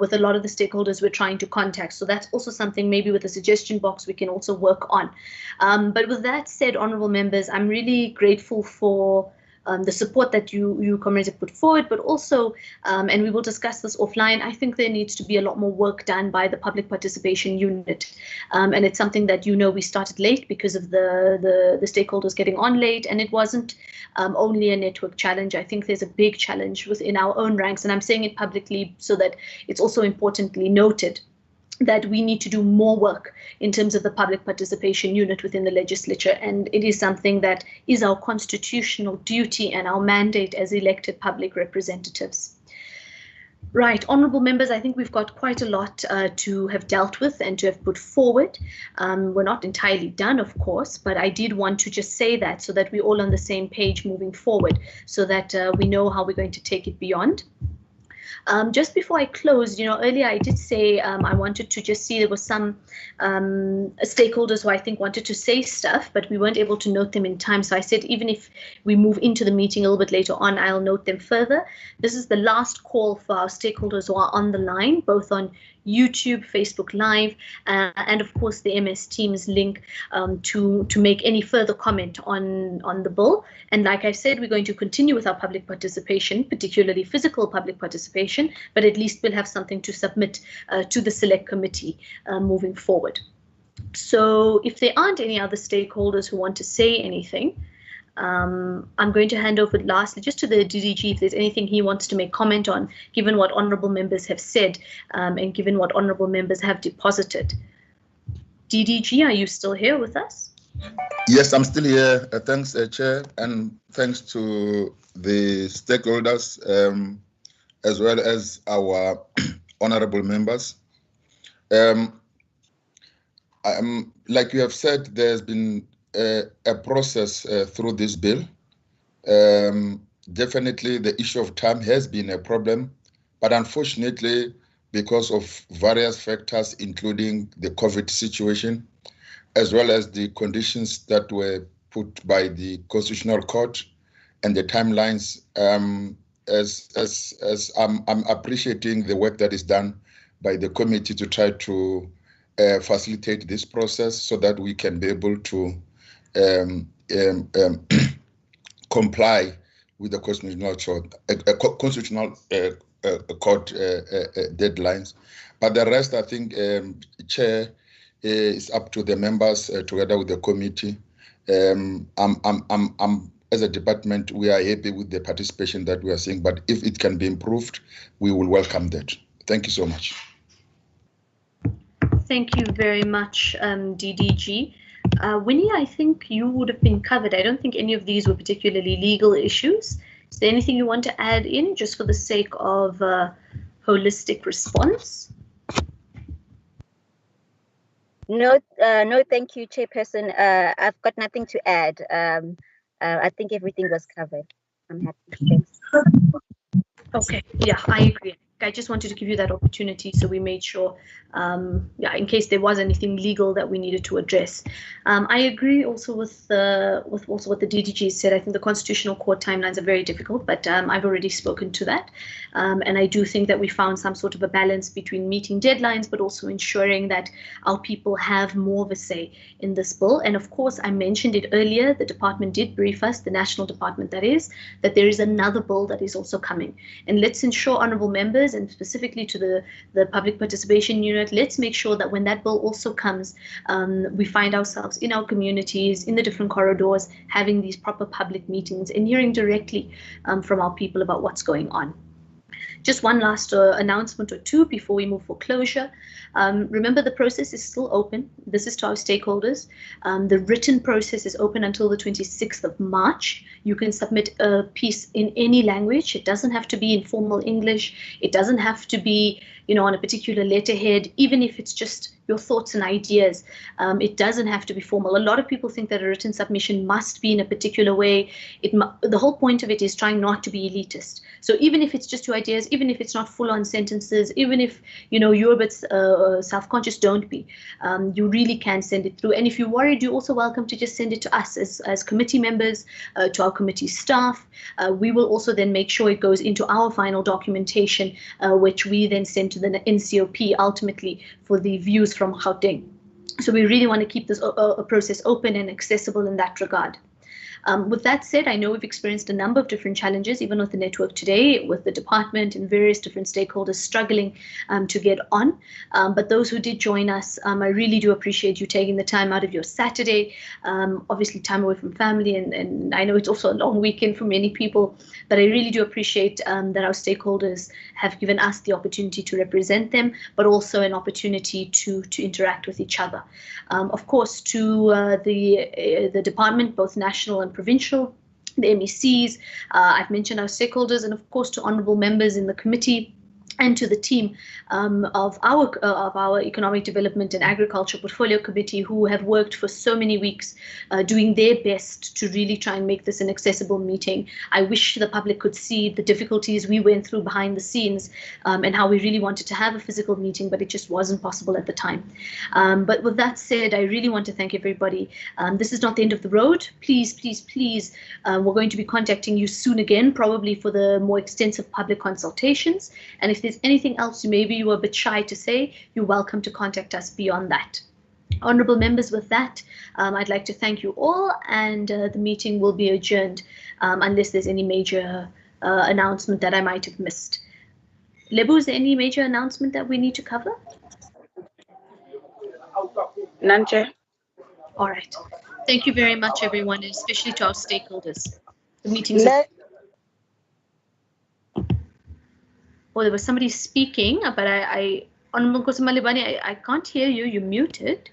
with a lot of the stakeholders we're trying to contact. So that's also something maybe with the suggestion box we can also work on. But with that said, honourable members, I'm really grateful for the support that you comrades have put forward, but also, and we will discuss this offline, I think there needs to be a lot more work done by the public participation unit. And it's something that, we started late because of the stakeholders getting on late, and it wasn't only a network challenge. I think there's a big challenge within our own ranks, and I'm saying it publicly so that it's also importantly noted that we need to do more work in terms of the public participation unit within the legislature. And it is something that is our constitutional duty and our mandate as elected public representatives. Right, honourable members, I think we've got quite a lot to have dealt with and to have put forward. We're not entirely done, of course, but I did want to just say that so that we're all on the same page moving forward, so that we know how we're going to take it beyond. Just before I close, earlier I did say I wanted to just see there was some stakeholders who I think wanted to say stuff, but we weren't able to note them in time. So I said, even if we move into the meeting a little bit later on, I'll note them further. This is the last call for our stakeholders who are on the line, both on YouTube, Facebook Live, and of course the MS Teams link to make any further comment on the bill. And like I said, we're going to continue with our public participation, particularly physical public participation, but at least we'll have something to submit to the select committee moving forward. So if there aren't any other stakeholders who want to say anything, I'm going to hand over lastly just to the DDG if there's anything he wants to make comment on, given what honourable members have said and given what honourable members have deposited. DDG, are you still here with us? Yes, I'm still here. Thanks, Chair, and thanks to the stakeholders as well as our honourable members. Like you have said, there's been a process through this bill. definitely the issue of time has been a problem, but unfortunately, because of various factors, including the COVID situation, as well as the conditions that were put by the Constitutional Court and the timelines, as I'm appreciating the work that is done by the committee to try to facilitate this process so that we can be able to comply with the constitutional court deadlines. But the rest, I think, Chair, is up to the members together with the committee. As a department, we are happy with the participation that we are seeing, but if it can be improved, we will welcome that. Thank you so much. Thank you very much, DDG. Winnie, I think you would have been covered. I don't think any of these were particularly legal issues. Is there anything you want to add in just for the sake of holistic response? No, thank you, Chairperson. I've got nothing to add. I think everything was covered. I'm happy. Thanks. Okay, yeah, I agree. I just wanted to give you that opportunity, so we made sure, in case there was anything legal that we needed to address. I agree also with what the DDG said. I think the Constitutional Court timelines are very difficult, but I've already spoken to that, and I do think that we found some sort of a balance between meeting deadlines, but also ensuring that our people have more of a say in this bill. And of course, I mentioned it earlier. The department did brief us, the national department that is, that there is another bill that is also coming, and let's ensure, honourable members, and specifically to the public participation unit, let's make sure that when that bill also comes, we find ourselves in our communities, in the different corridors, having these proper public meetings and hearing directly from our people about what's going on. Just one last announcement or two before we move for closure. Remember, the process is still open. This is to our stakeholders. The written process is open until the 26th of March. You can submit a piece in any language. It doesn't have to be in formal English. It doesn't have to be, on a particular letterhead, even if it's just your thoughts and ideas. It doesn't have to be formal. A lot of people think that a written submission must be in a particular way. The whole point of it is trying not to be elitist. So even if it's just your ideas, even if it's not full-on sentences, even if you're a bit self-conscious, don't be. You really can send it through. And if you're worried, you're also welcome to just send it to us as committee members, to our committee staff. We will also then make sure it goes into our final documentation, which we then send to the NCOP ultimately for the views from Gauteng. So we really want to keep this process open and accessible in that regard. With that said, I know we've experienced a number of different challenges, even with the network today, with the department and various different stakeholders struggling to get on. But those who did join us, I really do appreciate you taking the time out of your Saturday, obviously time away from family, and I know it's also a long weekend for many people, but I really do appreciate that our stakeholders have given us the opportunity to represent them, but also an opportunity to interact with each other. Of course, to the department, both national and provincial, the MECs, I've mentioned our stakeholders, and of course to honourable members in the committee, and to the team of our Economic Development and Agriculture Portfolio Committee, who have worked for so many weeks doing their best to really try and make this an accessible meeting. I wish the public could see the difficulties we went through behind the scenes and how we really wanted to have a physical meeting, but it just wasn't possible at the time. But with that said, I really want to thank everybody. This is not the end of the road. Please, please, please, we're going to be contacting you soon again, probably for the more extensive public consultations. And if there's anything else maybe you were a bit shy to say, you're welcome to contact us beyond that. Honourable members, with that, I'd like to thank you all, and the meeting will be adjourned unless there's any major announcement that I might have missed. Lebu, is there any major announcement that we need to cover? None, Chair. All right. Thank you very much, everyone, and especially to our stakeholders. The meeting's Oh, there was somebody speaking, but Honourable Nkosi I can't hear you. You're muted.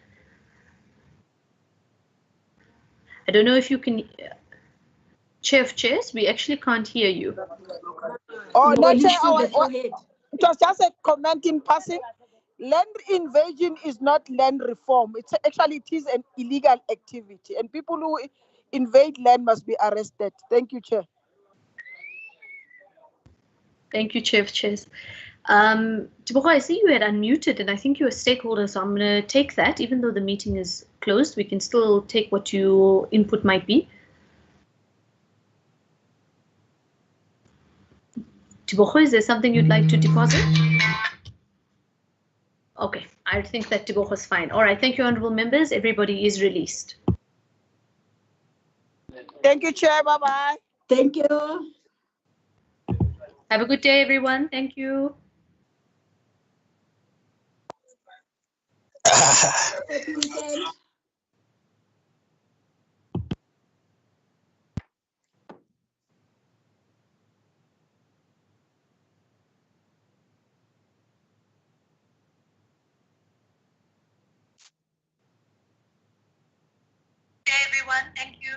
I don't know if you can. Chair of Chairs, we actually can't hear you. Oh, no, Chair, it was just a comment in passing. Land invasion is not land reform. It is an illegal activity, and people who invade land must be arrested. Thank you, Chair. Thank you, Chase. Tebogo, I see you had unmuted, and I think you're a stakeholder, so I'm going to take that. Even though the meeting is closed, we can still take what your input might be. Tebogo, is there something you'd like to deposit? Okay, I think that Tebogo is fine. All right, thank you, honorable members. Everybody is released. Thank you, Chair. Bye-bye. Thank you. Have a good day, everyone. Thank you. Happy weekend. Hey, everyone. Thank you.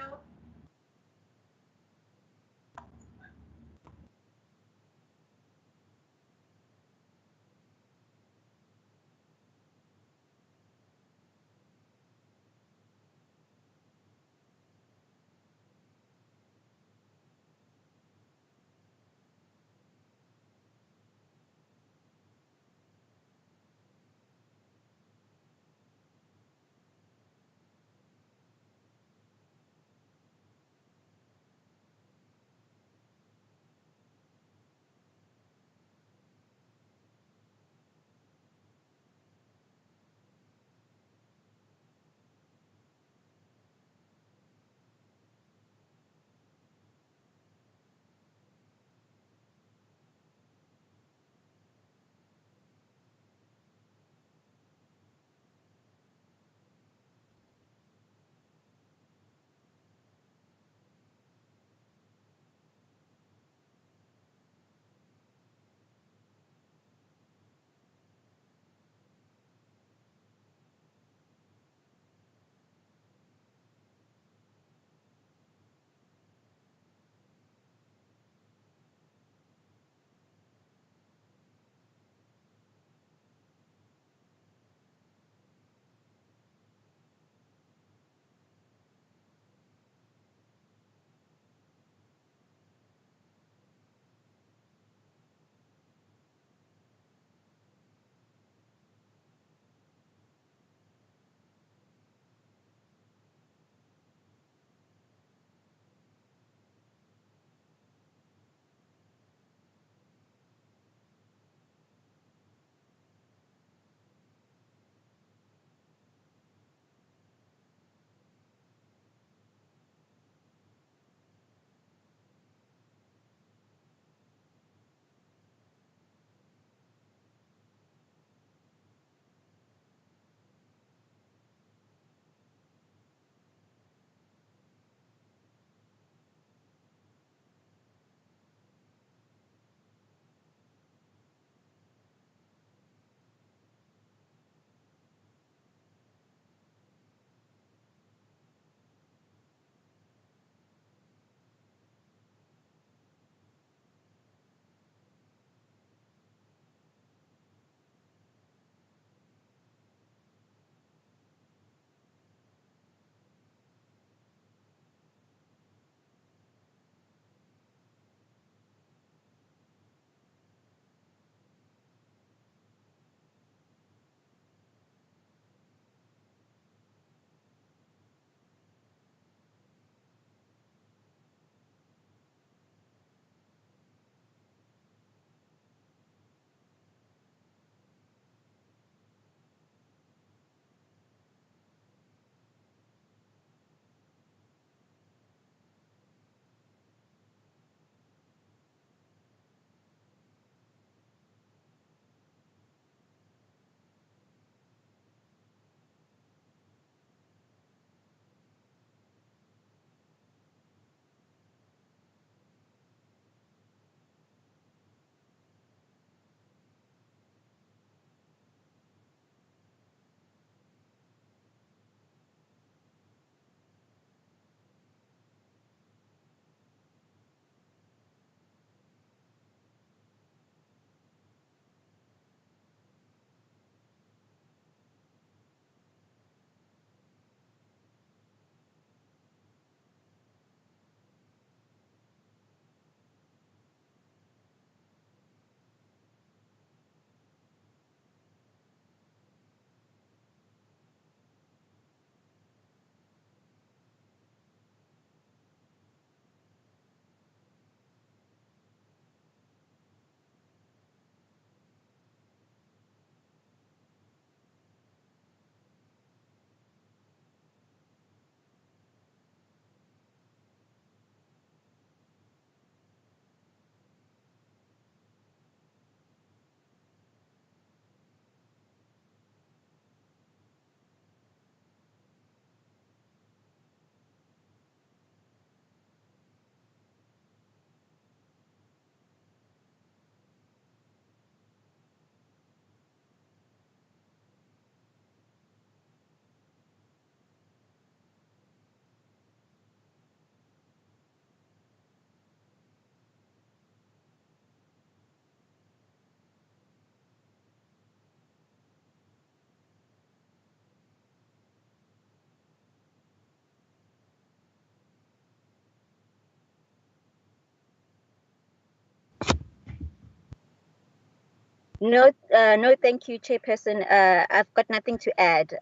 No, no, thank you, Chairperson. I've got nothing to add.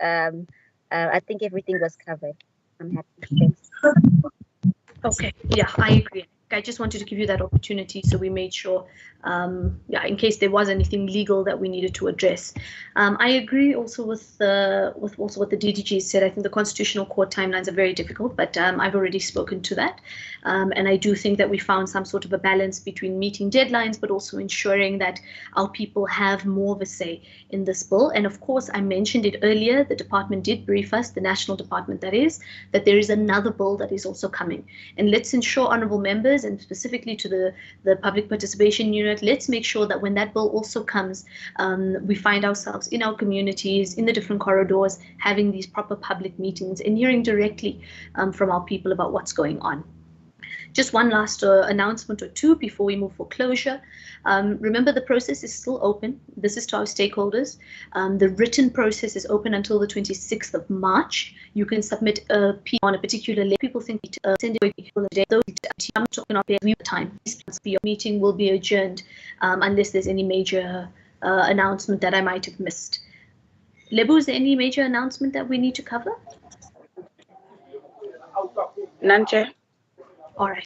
I think everything was covered. I'm happy. Thanks. Okay, yeah, I agree. I just wanted to give you that opportunity, so we made sure, yeah, in case there was anything legal that we needed to address. I agree also with what the DDG said. I think the Constitutional Court timelines are very difficult, but I've already spoken to that, and I do think that we found some sort of a balance between meeting deadlines, but also ensuring that our people have more of a say in this bill. And of course, I mentioned it earlier. The department did brief us, the national department that is, that there is another bill that is also coming. And let's ensure, honourable members, and specifically to the public participation unit, let's make sure that when that bill also comes, we find ourselves in our communities, in the different corridors, having these proper public meetings and hearing directly from our people about what's going on. Just one last announcement or two before we move for closure. Remember, the process is still open. This is to our stakeholders. The written process is open until the 26th of March. You can submit a P on a particular list. People think send it a day. Those time. Your meeting will be adjourned unless there's any major announcement that I might have missed. Lebu, is there any major announcement that we need to cover? None, Chair. All right.